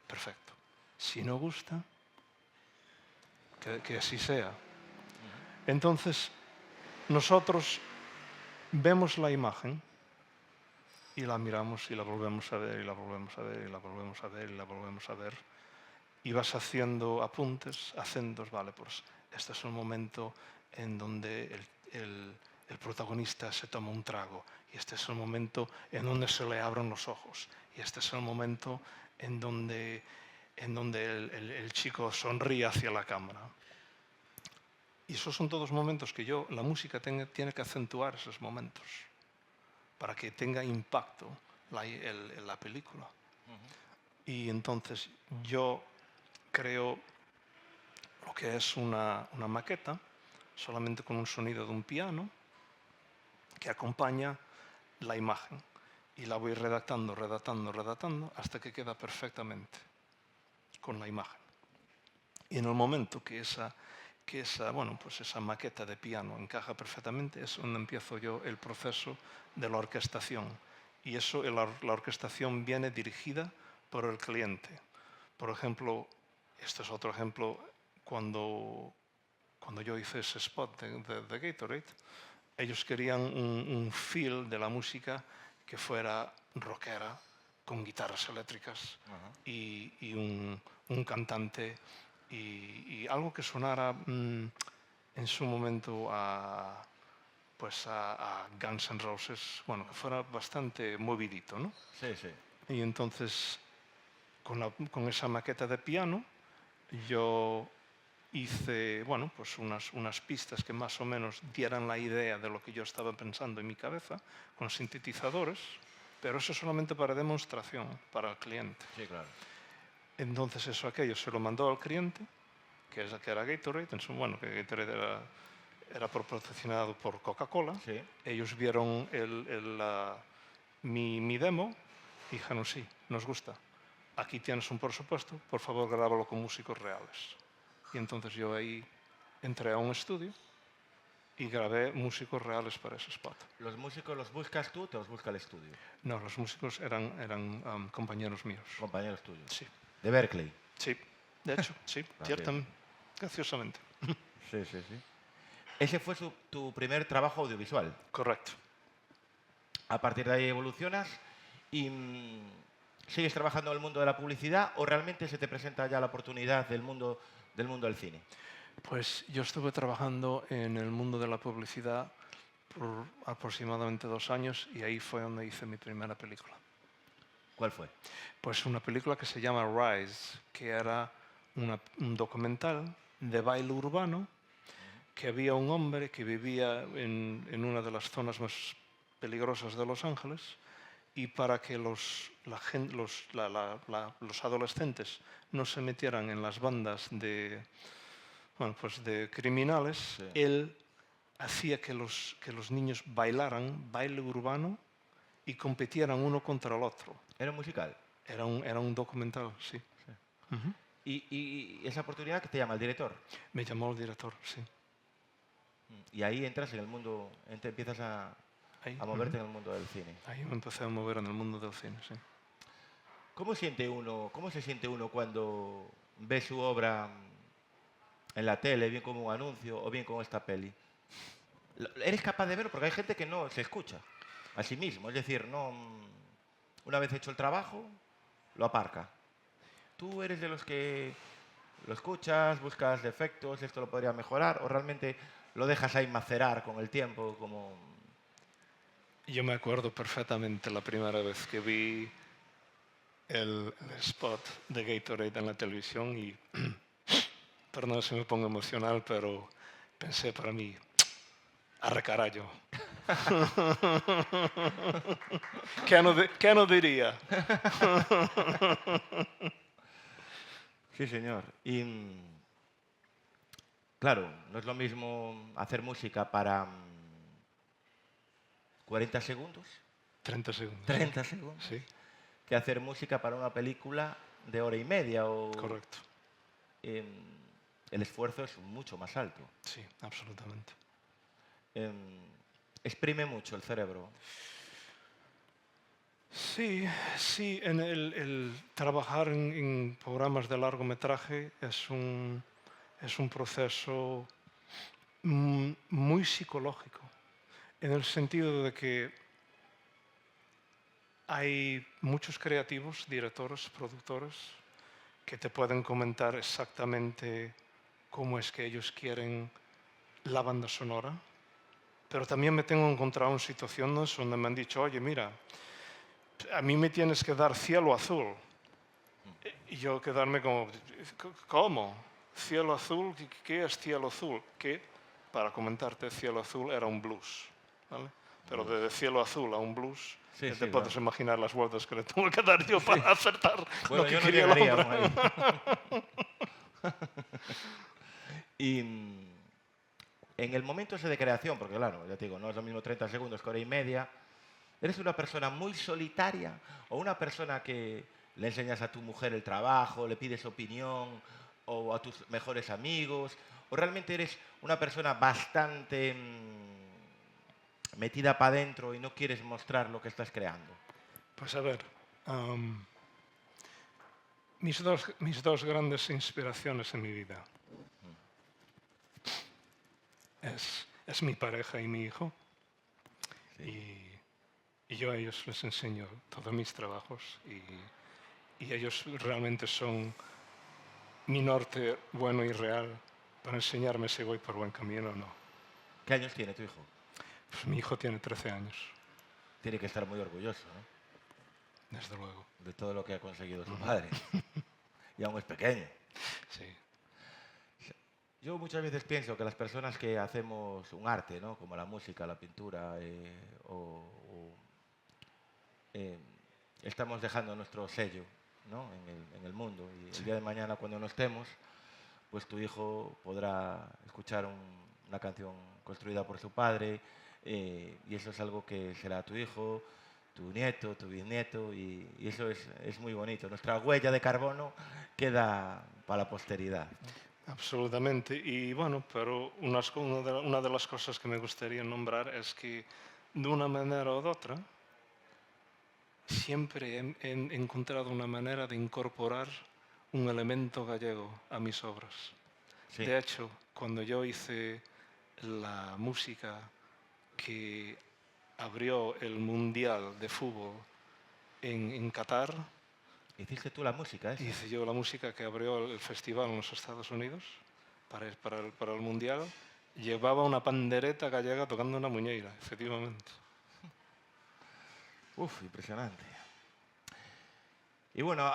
Perfecto. Si no gusta, que así sea. Entonces, nosotros vemos la imagen y la miramos y la volvemos a ver y la volvemos a ver y la volvemos a ver y la volvemos a ver y vas haciendo apuntes, acentos, vale, pues este es el momento en donde el protagonista se toma un trago y este es el momento en donde se le abren los ojos y este es el momento en donde el chico sonríe hacia la cámara. Y esos son todos momentos que la música tiene que acentuar esos momentos para que tenga impacto la película. Y entonces yo creo lo que es una maqueta, solamente con un sonido de un piano que acompaña la imagen. Y la voy redactando hasta que queda perfectamente con la imagen. Y en el momento que bueno, pues esa maqueta de piano encaja perfectamente, es donde empiezo yo el proceso de la orquestación. Y eso, la orquestación viene dirigida por el cliente. Por ejemplo, este es otro ejemplo, cuando yo hice ese spot de Gatorade, ellos querían un feel de la música que fuera rockera, con guitarras eléctricas y un cantante y algo que sonara en su momento pues a Guns N' Roses, bueno, que fuera bastante movidito, ¿no? Sí, sí. Y entonces, con esa maqueta de piano, yo hice, bueno, pues unas pistas que más o menos dieran la idea de lo que yo estaba pensando en mi cabeza, con sintetizadores, pero eso solamente para demostración, para el cliente. Sí, claro. Entonces aquello se lo mandó al cliente, que era Gatorade, bueno, que Gatorade era patrocinado por Coca-Cola. Sí. Ellos vieron mi demo y dijeron, sí, nos gusta. Aquí tienes un presupuesto, por favor grábalo con músicos reales. Y entonces yo ahí entré a un estudio y grabé músicos reales para ese spot. ¿Los músicos los buscas tú o te los busca el estudio? No, los músicos eran compañeros míos. Compañeros tuyos. Sí. De Berkeley. Sí, de hecho, sí, ciertamente, graciosamente. Sí, sí, sí. Ese fue tu primer trabajo audiovisual. Correcto. A partir de ahí evolucionas y sigues trabajando en el mundo de la publicidad o realmente se te presenta ya la oportunidad del mundo del cine. Pues yo estuve trabajando en el mundo de la publicidad por aproximadamente 2 años y ahí fue donde hice mi primera película. ¿Cuál fue? Pues una película que se llama Rise, que era un documental de baile urbano, que había un hombre que vivía en una de las zonas más peligrosas de Los Ángeles y para que los adolescentes no se metieran en las bandas de criminales, Sí. él hacía que los niños bailaran baile urbano y competieran uno contra el otro. ¿Era un musical? Era un documental, sí. Ujú. ¿Y esa oportunidad que te llama el director? Me llamó el director, sí. Y ahí entras en el mundo, empiezas a moverte en el mundo del cine. Ahí me empecé a mover en el mundo del cine, sí. ¿Cómo se siente uno cuando ve su obra en la tele, bien como un anuncio o bien como esta peli? ¿Eres capaz de verlo? Porque hay gente que no se escucha a sí mismo. Es decir, no, una vez hecho el trabajo, lo aparca. ¿Tú eres de los que lo escuchas, buscas defectos, esto lo podría mejorar o realmente lo dejas ahí macerar con el tiempo como... Yo me acuerdo perfectamente la primera vez que vi el spot de Gatorade en la televisión y, perdón si me pongo emocional, pero pensé para mí, arre carallo. ¿Qué no diría? Sí, señor. Y claro, no es lo mismo hacer música para 40 segundos, 30 segundos. 30 segundos, Sí, que hacer música para una película de hora y media. correcto. El esfuerzo es mucho más alto. Sí, absolutamente. Exprime mucho el cerebro. Sí, sí, el trabajar en programas de largometraje es un proceso muy psicológico, en el sentido de que hay muchos creativos, directores, productores, que te pueden comentar exactamente cómo es que ellos quieren la banda sonora, pero también me tengo encontrado en situaciones donde me han dicho, oye, mira, a mí me tienes que dar cielo azul. Y yo quedarme como, ¿cómo? ¿Cielo azul? ¿Qué es cielo azul? Que, para comentarte, cielo azul era un blues, ¿vale? Pero de cielo azul a un blues, Sí, te sí, puedes claro. imaginar las vueltas que le tengo que dar yo para acertar Bueno, lo que yo no quería el llegaría hombre. aún ahí. Y en el momento ese de creación, porque claro, ya te digo, no es lo mismo 30 segundos que hora y media, ¿eres una persona muy solitaria o una persona que le enseñas a tu mujer el trabajo, le pides opinión o a tus mejores amigos? ¿O realmente eres una persona bastante metida para adentro y no quieres mostrar lo que estás creando? Pues a ver, mis dos grandes inspiraciones en mi vida es mi pareja y mi hijo. Sí. Y yo a ellos les enseño todos mis trabajos y ellos realmente son mi norte bueno y real para enseñarme si voy por buen camino o no. ¿Qué años tiene tu hijo? Pues mi hijo tiene 13 años, Tiene que estar muy orgulloso, ¿no? desde luego. De todo lo que ha conseguido su padre. Y aún es pequeño. Sí, Yo muchas veces pienso que las personas que hacemos un arte, ¿no? Como la música, la pintura, eh, estamos dejando nuestro sello, ¿no? en el mundo. Y el día de mañana, cuando no estemos, pues tu hijo podrá escuchar una canción construida por su padre, y eso es algo que será tu hijo, tu nieto, tu bisnieto, y eso es muy bonito. Nuestra huella de carbono queda para la posteridad, ¿no? absolutamente. Y bueno, pero una de las cosas que me gustaría nombrar es que de una manera o de otra, siempre he encontrado una manera de incorporar un elemento gallego a mis obras. Sí. De hecho, cuando yo hice la música que abrió el Mundial de Fútbol en Qatar, ¿Hiciste tú la música esa? hice yo la música que abrió el festival en los Estados Unidos para el Mundial, llevaba una pandereta gallega tocando una muñeira, efectivamente. Uf, impresionante. Y bueno,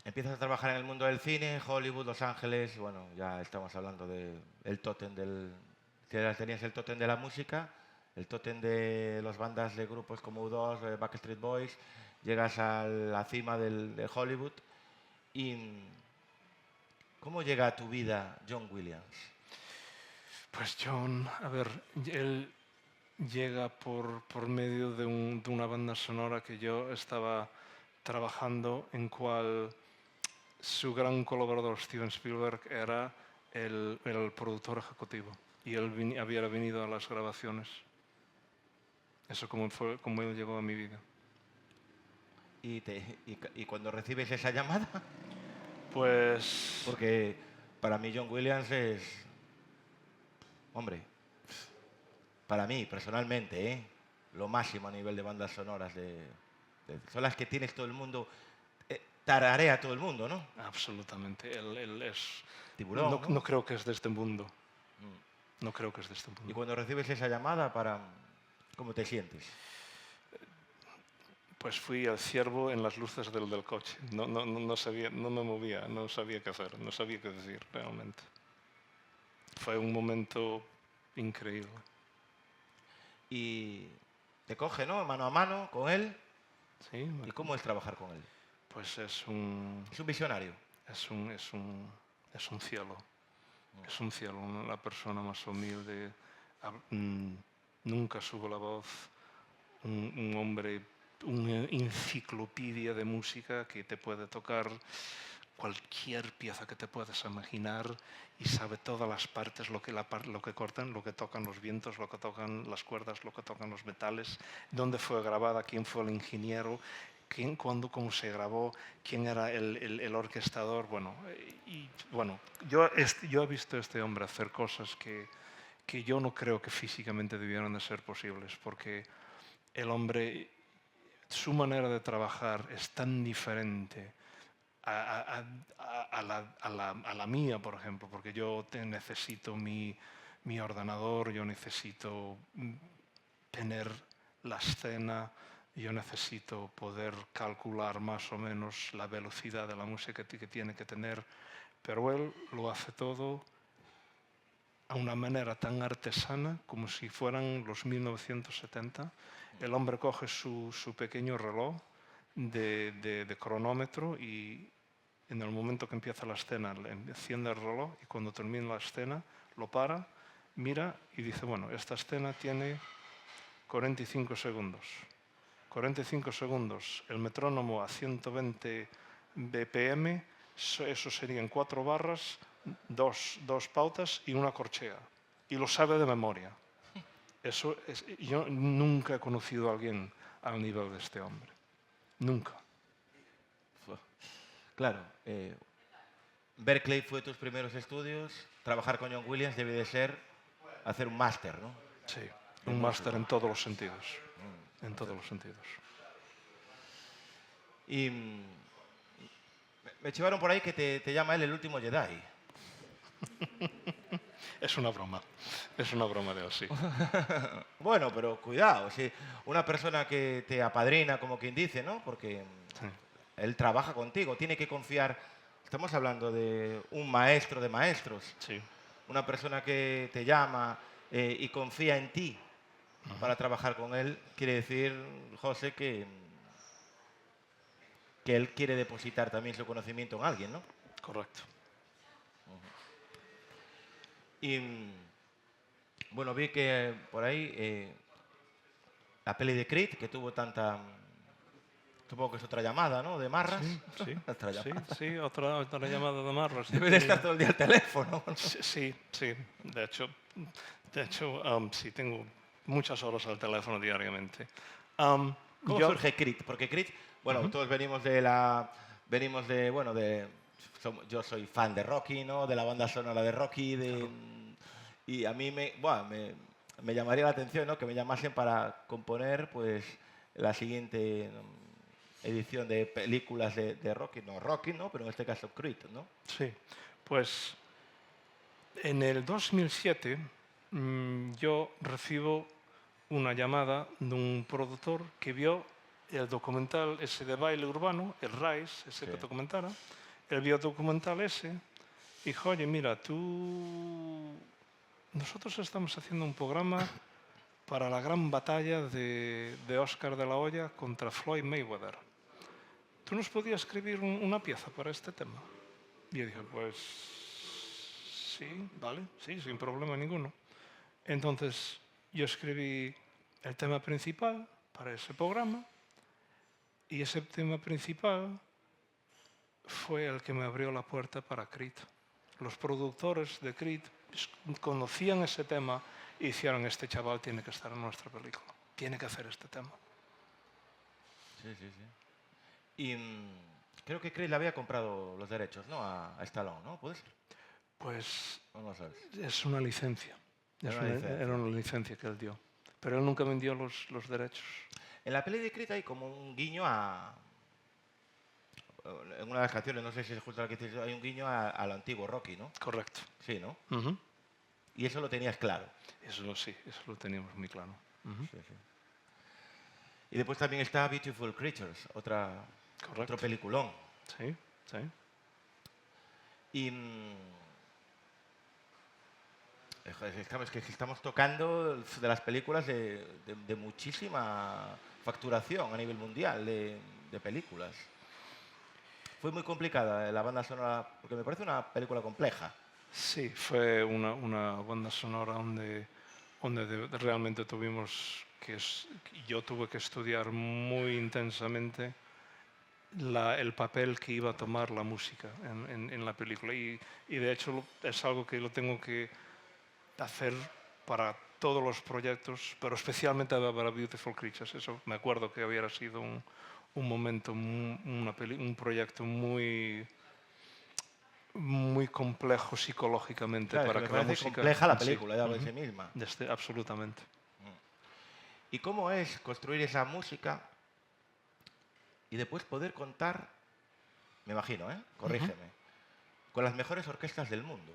empiezas a trabajar en el mundo del cine, Hollywood, Los Ángeles, bueno, ya estamos hablando del tótem tenías el tótem de la música, el tótem de las bandas de grupos como U2, Backstreet Boys, llegas a la cima de Hollywood. ¿Y cómo llega a tu vida John Williams? Pues John, a ver, él llega por medio de una banda sonora que yo estaba trabajando en cual su gran colaborador Steven Spielberg era el productor ejecutivo y él había venido a las grabaciones. Eso fue como él llegó a mi vida. Y cuando recibes esa llamada, Pues, porque para mí John Williams es, hombre, para mí personalmente, lo máximo a nivel de bandas sonoras son las que tienes todo el mundo, tararea todo el mundo, ¿no? absolutamente, él es... Tiburón, No ¿no? creo que es de este mundo. Mm. No creo que es de este Y mundo. cuando recibes esa llamada, ¿cómo te sientes? Pues fui al ciervo en las luces del coche. No sabía, no me movía, no sabía qué hacer, no sabía qué decir realmente. Fue un momento increíble. Y te coge, ¿no? Mano a mano con él. Sí, ¿Y cómo es trabajar con él? pues Es un visionario. es un cielo. Es un cielo, la persona más humilde. Nunca sube la voz. Un hombre, una enciclopedia de música que te puede tocar cualquier pieza que te puedas imaginar y sabe todas las partes, lo que cortan, lo que tocan los vientos, lo que tocan las cuerdas, lo que tocan los metales, dónde fue grabada, quién fue el ingeniero, quién, cuándo, cómo se grabó, quién era el orquestador. Bueno, yo he visto a este hombre hacer cosas que yo no creo que físicamente debieran de ser posibles, porque el hombre, su manera de trabajar es tan diferente a la mía, por ejemplo, porque yo necesito mi ordenador, yo necesito tener la escena, yo necesito poder calcular más o menos la velocidad de la música que tiene que tener, pero él lo hace todo a una manera tan artesana como si fueran los 1970. El hombre coge su pequeño reloj de cronómetro y en el momento que empieza la escena le enciende el reloj y cuando termina la escena lo para, mira y dice, bueno, esta escena tiene 45 segundos. 45 segundos, el metrónomo a 120 BPM Eso serían 4 barras, dos pautas y una corchea. Y lo sabe de memoria. Yo nunca he conocido a alguien al nivel de este hombre. Nunca. Claro, Berkeley fue tus primeros estudios, trabajar con John Williams debe de ser hacer un máster, ¿no? Sí, un máster en todos los sentidos. En todos los sentidos. Y me llevaron por ahí que te llama él el último Jedi. Es una broma de él, sí. Bueno, pero cuidado, si una persona que te apadrina, como quien dice, ¿no? Porque Sí. él trabaja contigo, tiene que confiar. Estamos hablando de un maestro de maestros, Sí. una persona que te llama y confía en ti para trabajar con él. Quiere decir, José, que él quiere depositar también su conocimiento en alguien, ¿no? Correcto. Y bueno, vi que por ahí la peli de Creed, que tuvo tanta... Supongo que es otra llamada, ¿no? De marras. Sí, Otra llamada. sí, otra llamada de Marras. Debe de estar todo el día al teléfono, ¿no? Sí. De hecho, sí, tengo muchas horas al teléfono diariamente. ¿Cómo surge Creed? Porque Creed, bueno, todos venimos de, bueno, yo soy fan de Rocky, ¿no? De la banda sonora de Rocky, y a mí me llamaría la atención, ¿no? Que me llamasen para componer, pues, la siguiente edición de películas de Rocky, ¿no? Pero en este caso Creed, ¿no? Sí, pues en el 2007 yo recibo una llamada de un productor que vio el documental ese de baile urbano, el RISE, ese Sí. que te comentara. Él vio el documental ese y dijo, oye, mira, nosotros estamos haciendo un programa para la gran batalla de Oscar de la Hoya contra Floyd Mayweather. ¿Tú nos podías escribir una pieza para este tema? Y yo dije, pues sí, vale, sí, sin problema ninguno. Entonces yo escribí el tema principal para ese programa y ese tema principal fue el que me abrió la puerta para Creed. Los productores de Creed conocían ese tema y dijeron, este chaval tiene que estar en nuestra película, tiene que hacer este tema. Sí. Y creo que Creed le había comprado los derechos, ¿no? A Stallone, ¿no? ¿Puede ser? Pues ¿O no sabes? es una licencia. Era una licencia. Era una licencia que él dio. Pero él nunca vendió los derechos. En la peli de Creed hay como un guiño a... En una de las canciones, no sé si es justo la que dices, hay un guiño al antiguo Rocky, ¿no? Correcto. Sí, ¿no? Ujú. Y eso lo tenías claro. Eso sí, eso lo teníamos muy claro. Ujú. Sí. Y después también está Beautiful Creatures, otro Correcto. peliculón. Sí. Y estamos tocando de las películas de muchísima facturación a nivel mundial de películas. Fue muy complicada la banda sonora, porque me parece una película compleja. Sí, fue una banda sonora donde realmente tuvimos yo tuve que estudiar muy intensamente el papel que iba a tomar la música en la película. Y de hecho es algo que lo tengo que hacer para todos los proyectos, pero especialmente para Beautiful Creatures. Eso me acuerdo que hubiera sido un momento, un proyecto muy complejo psicológicamente Claro, para me que la parece música... compleja la Sí, película ya por sí misma. absolutamente. ¿Y cómo es construir esa música y después poder contar, me imagino, corrígeme, con las mejores orquestas del mundo?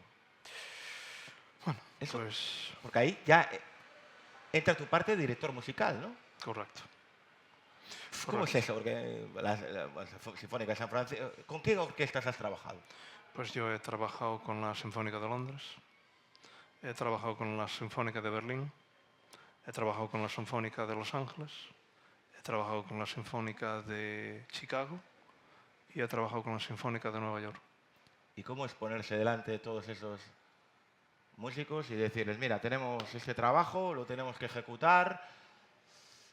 Bueno, Eso, pues porque ahí ya entra tu parte de director musical, ¿no? correcto. ¿Cómo es eso? Porque la Sinfónica de San Francisco, ¿con qué orquestas has trabajado? Pues yo he trabajado con la Sinfónica de Londres, he trabajado con la Sinfónica de Berlín, he trabajado con la Sinfónica de Los Ángeles, he trabajado con la Sinfónica de Chicago y he trabajado con la Sinfónica de Nueva York. ¿Y cómo es ponerse delante de todos esos músicos y decirles, mira, tenemos este trabajo, lo tenemos que ejecutar?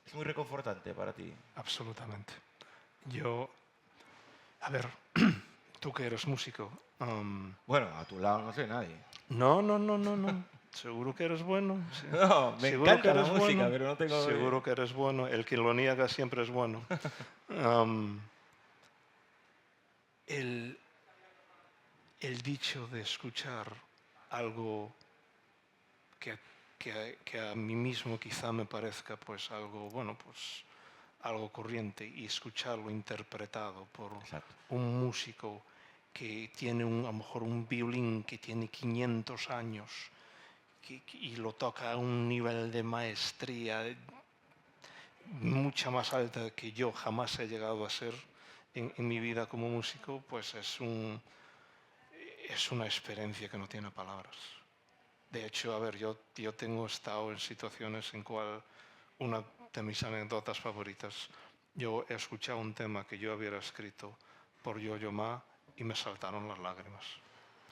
Es muy reconfortante para ti. Absolutamente. A ver, Tú que eres músico. Bueno, a tu lado no sé nadie. No, no, no, no, no. Seguro que eres bueno. Sí. No, me Seguro que encanta la eres música, bueno. pero no tengo... Seguro que eres bueno. El que lo niega siempre es bueno. Am, el, el dicho de escuchar algo que, que a mí mismo quizá me parezca pues algo, bueno, pues algo corriente y escucharlo interpretado por Exacto. un músico que tiene a lo mejor un violín que tiene 500 años y lo toca a un nivel de maestría mucha más alta que yo jamás he llegado a ser en mi vida como músico, pues es una experiencia que no tiene palabras. De hecho, a ver, yo tengo estado en situaciones en cual una de mis anécdotas favoritas, yo he escuchado un tema que yo había escrito por Yo-Yo Ma y me saltaron las lágrimas.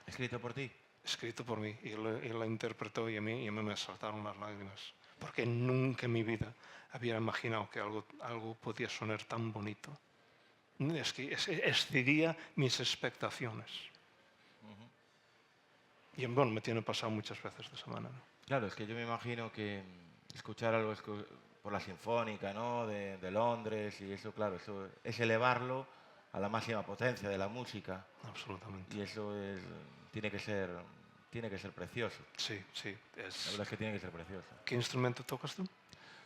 ¿Escrito por ti? Escrito por mí y él la interpretó y a mí me saltaron las lágrimas. Porque nunca en mi vida había imaginado que algo podía sonar tan bonito. Es que excedía mis expectaciones. Y bueno, me tiene pasado muchas veces de esa manera. Claro, es que yo me imagino que escuchar algo por la Sinfónica, ¿no? De Londres y eso, claro, eso es elevarlo a la máxima potencia de la música Absolutamente. y eso tiene que ser precioso. Sí, sí. La verdad es que tiene que ser precioso. ¿Qué instrumento tocas tú?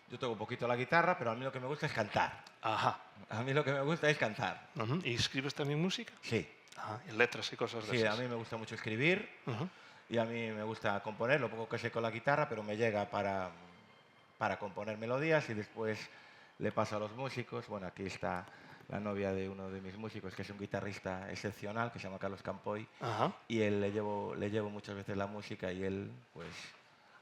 Yo toco un poquito la guitarra, pero a mí lo que me gusta es cantar. Ajá. A mí lo que me gusta es cantar. ¿Y escribes también música? Sí, Ajá. Y letras y cosas de sí, a esas. mí me gusta mucho escribir Ujú. y a mí me gusta componer, lo poco que sé con la guitarra, pero me llega para componer melodías y después le paso a los músicos. Bueno, aquí está la novia de uno de mis músicos, que es un guitarrista excepcional, que se llama Carlos Campoy, Ajá. y él le llevo muchas veces la música y él pues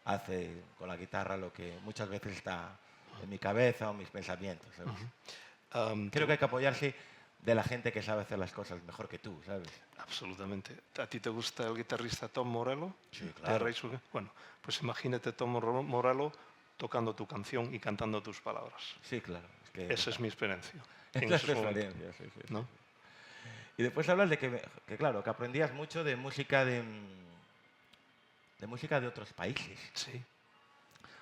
hace con la guitarra lo que muchas veces está en mi cabeza o mis pensamientos, ¿sabes? Creo que hay que apoyarse de la gente que sabe hacer las cosas mejor que tú, ¿sabes? Absolutamente. ¿A ti te gusta el guitarrista Tom Morello? Sí, De claro. Rage Against- Bueno, pues imagínate Tom Morello tocando tu canción y cantando tus palabras. Sí, claro. Es que Esa es mi experiencia. En esa es tu ese momento, experiencia, sí, sí, sí. ¿no? Y después hablas de que, claro, que aprendías mucho de música de música de otros países. Sí.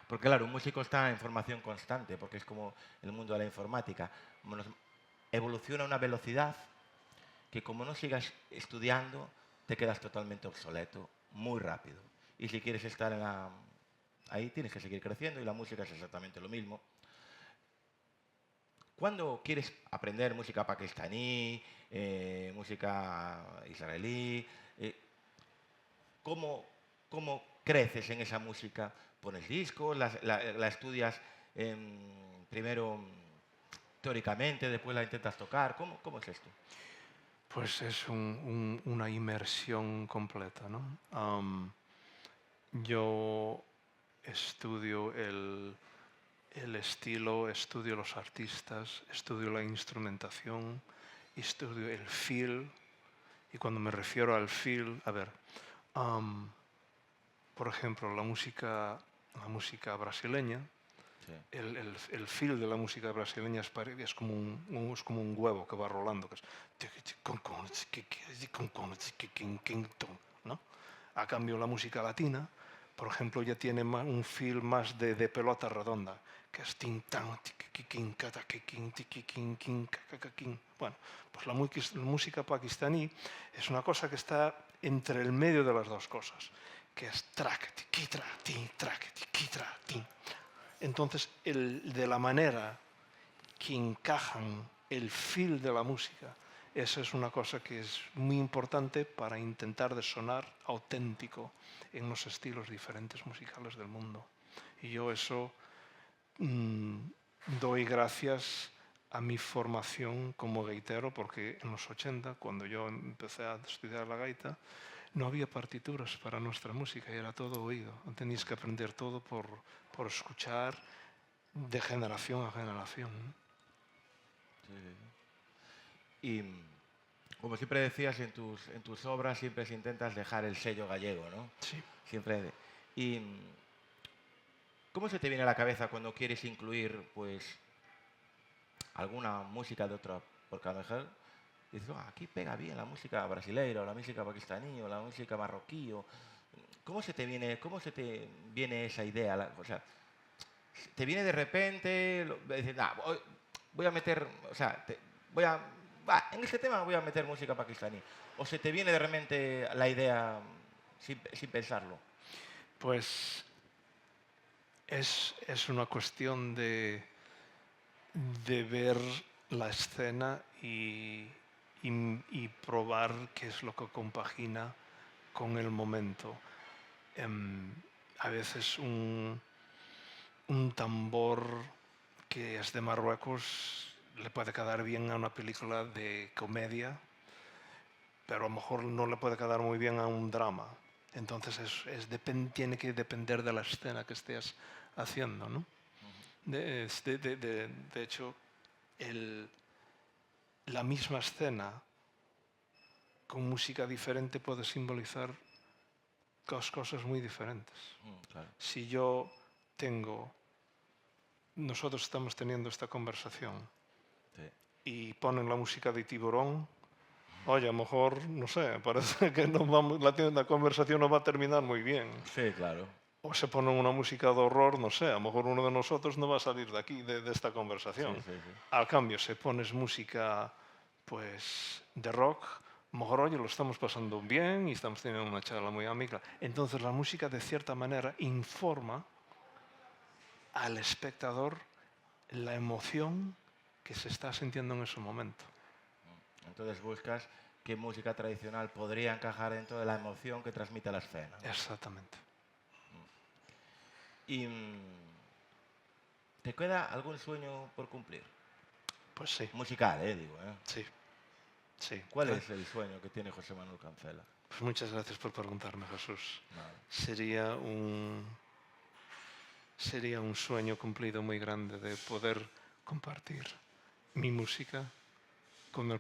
Porque claro, un músico está en formación constante, porque es como el mundo de la informática. Evoluciona a una velocidad que como no sigas estudiando, te quedas totalmente obsoleto muy rápido. Y si quieres estar ahí, tienes que seguir creciendo y la música es exactamente lo mismo. ¿Cuándo quieres aprender música pakistaní, música israelí? ¿Cómo, cómo creces en esa música? ¿Pones discos? ¿La estudias primero teóricamente, después la intentas tocar? ¿Cómo es esto? Pues es una inmersión completa, ¿no? Yo estudio el estilo, estudio los artistas, estudio la instrumentación, estudio el feel. Y cuando me refiero al feel, a ver, por ejemplo, la música brasileña, Sí. el feel de la música brasileña es como un huevo que va rolando, que es ¿no? A cambio, la música latina, por ejemplo, ya tiene un feel más de pelota redonda, que es tin tan tiquiquín, cataquiquín, tiquiquín, quín, cacaquín. Bueno, pues la música pakistaní es una cosa que está entre el medio de las dos cosas, que es track, tiquitra, tin, track, tiquitra, tin. Entonces, de la manera que encajan el feel de la música, esa es una cosa que es muy importante para intentar de sonar auténtico en los estilos diferentes musicales del mundo. Y yo eso doy gracias a mi formación como gaitero, porque en los 80, cuando yo empecé a estudiar la gaita, no había partituras para nuestra música y era todo oído. Tenías que aprender todo por escuchar de generación a generación. Sí, sí, sí. Y como siempre decías, en tus obras siempre intentas dejar el sello gallego, ¿no? Sí. Siempre. ¿Y cómo se te viene a la cabeza cuando quieres incluir, pues, alguna música de otra? Porque a lo mejor y dices, "Ah, aquí pega bien la música brasileira, o la música pakistaní, o la música marroquí, ¿cómo se te viene esa idea? O sea, ¿te viene de repente? Dices, "Nah, voy a meter, o sea, voy a, en este tema voy a meter música pakistaní"? ¿O se te viene de repente la idea sin pensarlo? Pues es una cuestión de ver la escena y probar qué es lo que compagina con el momento. A veces un tambor que es de Marruecos le puede quedar bien a una película de comedia, pero a lo mejor no le puede quedar muy bien a un drama. Entonces tiene que depender de la escena que estés haciendo, ¿no? De hecho, la misma escena con música diferente puede simbolizar dos cosas muy diferentes. Claro. Si nosotros estamos teniendo esta conversación Sí. y ponen la música de Tiburón, oye, a lo mejor, no sé, parece que la conversación no va a terminar muy bien. Sí, claro. O se ponen una música de horror, no sé, a lo mejor uno de nosotros no va a salir de aquí, de esta conversación. Sí, sí, sí. Al cambio, si pones música, pues, de rock, a lo mejor, oye, lo estamos pasando bien y estamos teniendo una charla muy amiga. Entonces, la música, de cierta manera, informa al espectador la emoción que se está sintiendo en ese momento. Entonces buscas qué música tradicional podría encajar dentro de la emoción que transmite la escena. Exactamente. ¿Y te queda algún sueño por cumplir? Pues sí, Musical, digo, ¿eh? sí, sí. ¿Cuál es el sueño que tiene José Manuel Cancela? Pues muchas gracias por preguntarme, Jesús. Nada. Sería un sueño cumplido muy grande de poder compartir mi música con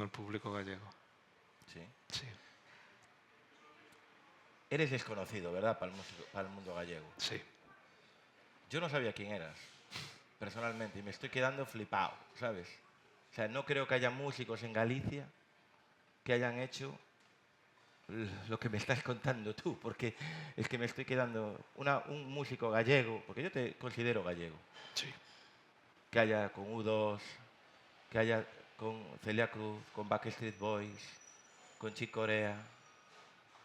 el público gallego. Sí. Sí, Eres desconocido, ¿verdad? Para el mundo gallego. sí. Yo no sabía quién eras, personalmente, y me estoy quedando flipado, ¿sabes? O sea, no creo que haya músicos en Galicia que hayan hecho lo que me estás contando tú, porque es que me estoy quedando un músico gallego, porque yo te considero gallego, Sí. que haya con U2, que haya con Celia Cruz, con Backstreet Boys, con Chick Corea,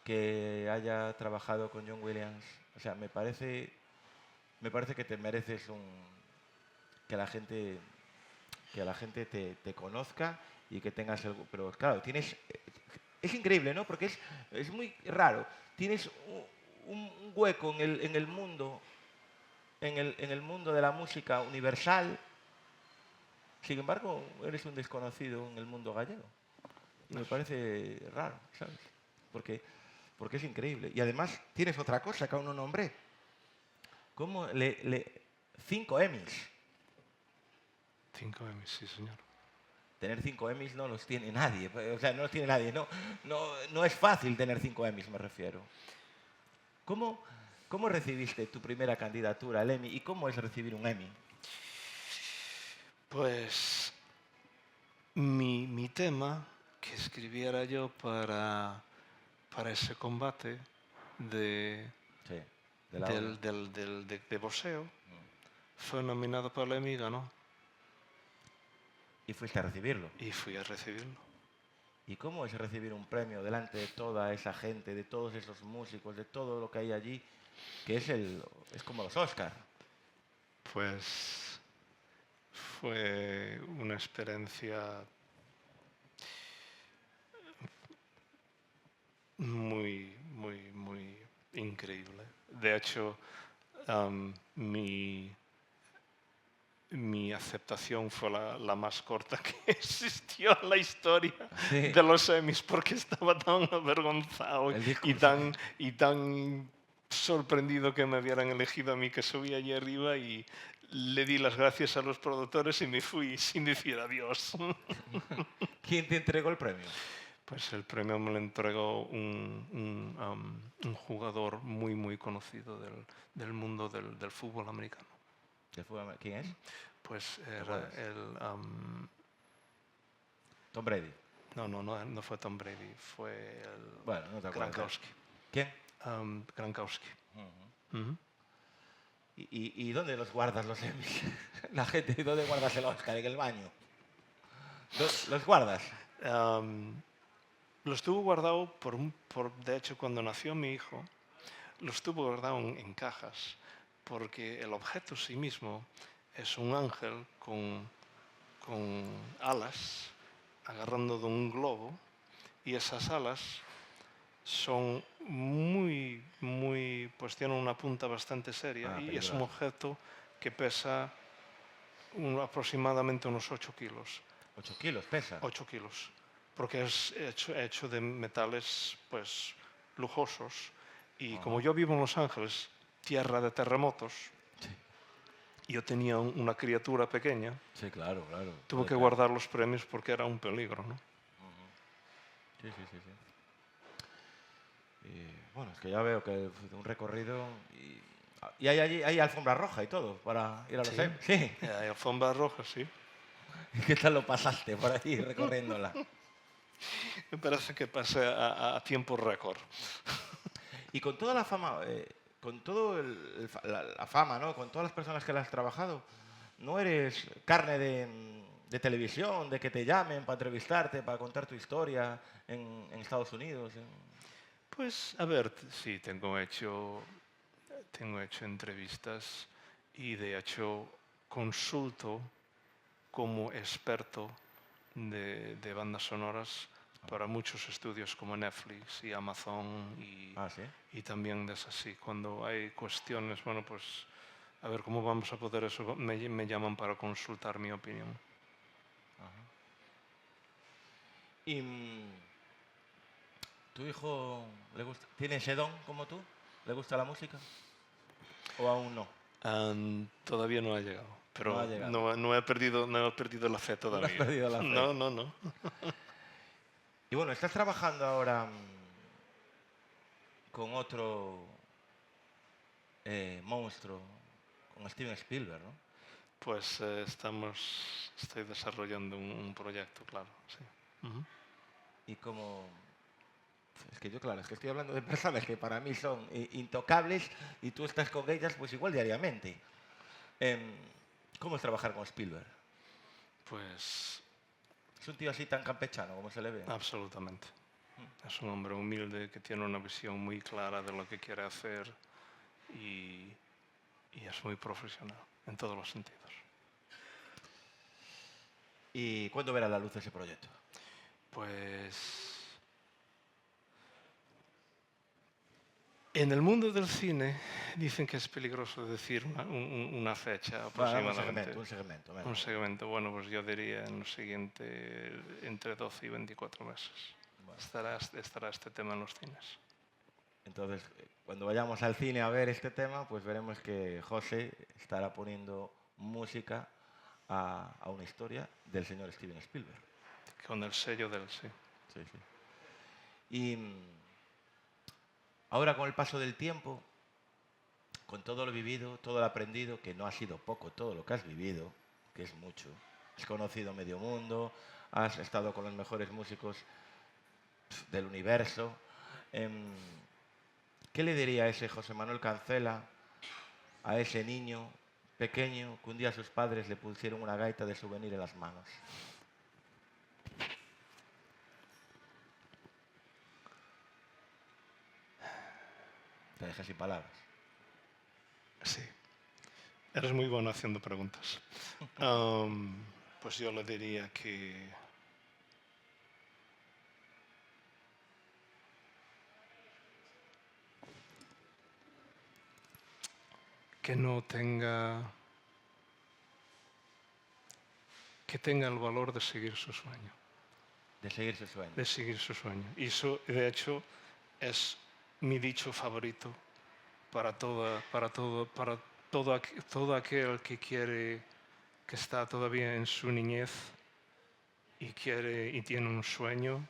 que haya trabajado con John Williams. O sea, me parece que te mereces que la gente te conozca y que tengas algo. Pero claro, es increíble, ¿no? Porque es muy raro. Tienes un hueco en el mundo, en el mundo de la música universal. Sin embargo, eres un desconocido en el mundo gallego. Y me parece raro, ¿sabes? Porque es increíble. Y además tienes otra cosa que aún no nombré. ¿Cómo 5 Emmys? 5 Emmys, sí, señor. Tener 5 Emmys no los tiene nadie. O sea, no los tiene nadie. No es fácil tener 5 Emmys, me refiero. ¿Cómo recibiste tu primera candidatura al Emmy y cómo es recibir un Emmy? Pues mi tema que escribiera yo para ese combate Sí, de la ONU. de boxeo fue nominado para el Emmy y ganó. Y fuiste a recibirlo. Y fui a recibirlo. ¿Y cómo es recibir un premio delante de toda esa gente, de todos esos músicos, de todo lo que hay allí, que es como los Oscar? Pues fue una experiencia muy, muy, muy increíble. De hecho, mi aceptación fue la más corta que existió en la historia Sí. de los Emmys porque estaba tan avergonzado El y discurso. tan sorprendido que me hubieran elegido a mí, que subí allí arriba y le di las gracias a los productores y me fui sin decir adiós. ¿Quién te entregó el premio? Pues el premio me lo entregó un jugador muy, muy conocido del mundo del fútbol americano. ¿Quién es? Pues ¿Te era acuerdas? el... Tom Brady. No fue Tom Brady, fue el Bueno, no te acuerdas. Gronkowski. ¿Quién? Gronkowski. Ujú. Ujú. ¿Y dónde los guardas los Emmys? La gente, ¿dónde guardas el Oscar? ¿En el baño? ¿Los guardas? Am, lo estuvo guardado de hecho, cuando nació mi hijo, lo estuvo guardado en cajas, porque el objeto sí mismo es un ángel con alas agarrando de un globo, y esas alas son pues tienen una punta bastante seria, Ah, y es un peligroso. objeto que pesa aproximadamente unos 8 kilos. 8 kilos pesa. 8 kilos, porque es hecho de metales pues lujosos. Y como Ajá. yo vivo en Los Ángeles, tierra de terremotos, yo tenía una criatura pequeña, Sí, claro, claro. tuve Puede que caer. guardar los premios porque era un peligro, ¿no? Sí, sí, sí, sí. Y, bueno, es que ya veo que fue un recorrido y hay allí hay alfombra roja y todo para ir a los Sí, Emmys. Sí. hay alfombra roja, sí. ¿Qué tal lo pasaste por ahí recorriéndola? Me parece que pasé a tiempo récord. Y con toda la fama, con todo la fama, ¿no? Con todas las personas que la has trabajado, ¿no eres carne de televisión, de que te llamen para entrevistarte, para contar tu historia en Estados Unidos? Pues, a ver, sí, tengo hecho entrevistas, y de hecho consulto como experto de bandas sonoras para muchos estudios como Netflix y Amazon, Ah, sí. y también es así. Cuando hay cuestiones, bueno, pues a ver cómo vamos a poder eso, me llaman para consultar mi opinión. ¿Y tu hijo tiene ese don como tú? ¿Le gusta la música? ¿O aún no? Todavía no ha llegado, No ha pero llegado. no he perdido la fe No le has todavía. perdido la fe. No. Y bueno, estás trabajando ahora con otro monstruo, con Steven Spielberg, ¿no? Pues estoy desarrollando un proyecto, claro, sí. Ujú. Y como... Es que yo, claro, es que estoy hablando de personas que para mí son intocables y tú estás con ellas pues igual diariamente. Em, ¿Cómo es trabajar con Spielberg? Pues Es un tío así tan campechano como se le ve. absolutamente. Es un hombre humilde que tiene una visión muy clara de lo que quiere hacer, y, y es muy profesional en todos los sentidos. ¿Y cuándo verá la luz ese proyecto? Pues en el mundo del cine dicen que es peligroso decir una fecha Bueno, aproximadamente. un segmento. Venga. Un segmento, bueno, pues yo diría en lo siguiente, entre 12 y 24 meses. Bueno, Estará este tema en los cines. entonces, cuando vayamos al cine a ver este tema, pues veremos que José estará poniendo música a una historia del señor Steven Spielberg. Con el sello del sí. Sí, sí. Y ahora con el paso del tiempo, con todo lo vivido, todo lo aprendido, que no ha sido poco todo lo que has vivido, que es mucho, has conocido medio mundo, has estado con los mejores músicos del universo. em, ¿Qué le diría a ese José Manuel Cancela, a ese niño pequeño que un día sus padres le pusieron una gaita de souvenir en las manos? Te dejas sin palabras. Sí. Eres muy bueno haciendo preguntas. Pues yo le diría que no tenga que tenga el valor de seguir su sueño. De seguir su sueño. De seguir su sueño. Y eso, de hecho, es mi dicho favorito para todo aquel que quiere, que está todavía en su niñez y tiene un sueño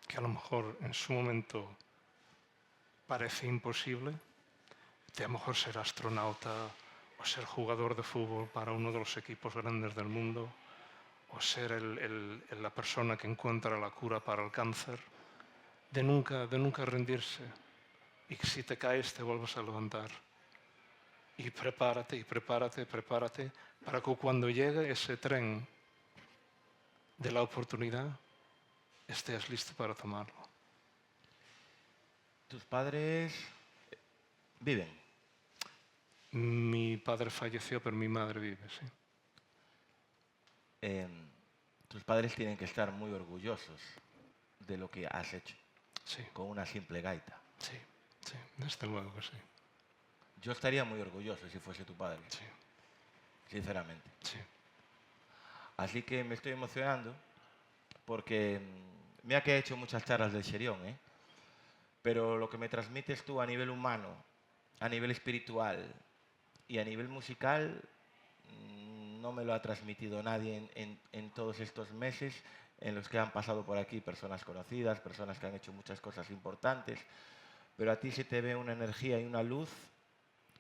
que a lo mejor en su momento parece imposible, de a lo mejor ser astronauta o ser jugador de fútbol para uno de los equipos grandes del mundo, o ser la persona que encuentra la cura para el cáncer, de nunca rendirse. Y que si te caes te vuelvas a levantar. Y prepárate, para que cuando llegue ese tren de la oportunidad, estés listo para tomarlo. ¿Tus padres viven? Mi padre falleció, pero mi madre vive, sí. Tus padres tienen que estar muy orgullosos de lo que has hecho Sí, con una simple gaita. sí, desde luego que sí. Yo estaría muy orgulloso si fuese tu padre, Sí, sinceramente. sí. Así que me estoy emocionando porque mira que he hecho muchas charlas del Xerión, pero lo que me transmites tú a nivel humano, a nivel espiritual y a nivel musical no me lo ha transmitido nadie en todos estos meses en los que han pasado por aquí personas conocidas, personas que han hecho muchas cosas importantes, pero a ti se te ve una energía y una luz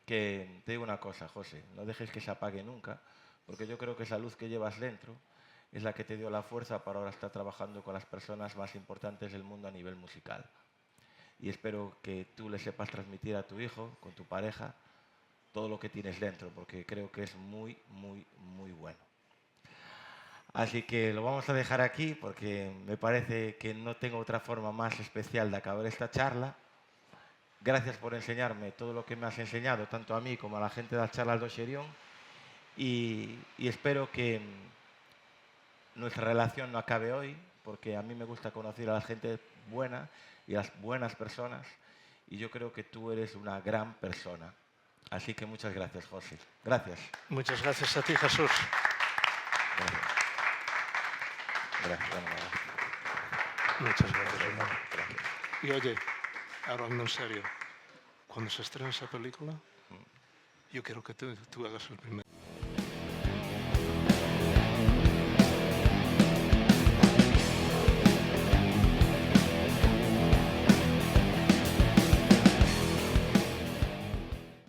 que, te digo una cosa, José, no dejes que se apague nunca, porque yo creo que esa luz que llevas dentro es la que te dio la fuerza para ahora estar trabajando con las personas más importantes del mundo a nivel musical. Y espero que tú le sepas transmitir a tu hijo, con tu pareja, todo lo que tienes dentro, porque creo que es muy, muy, muy bueno. Así que lo vamos a dejar aquí porque me parece que no tengo otra forma más especial de acabar esta charla. Gracias por enseñarme todo lo que me has enseñado, tanto a mí como a la gente de las charlas do Xerión. Y espero que nuestra relación no acabe hoy, porque a mí me gusta conocer a la gente buena y a las buenas personas. Y yo creo que tú eres una gran persona. Así que muchas gracias, José. Gracias. Muchas gracias a ti, Jesús. Gracias. Gracias. Muchas gracias, hermano. Y oye, hablando en serio, cuando se estrene esa película, yo quiero que tú hagas el primer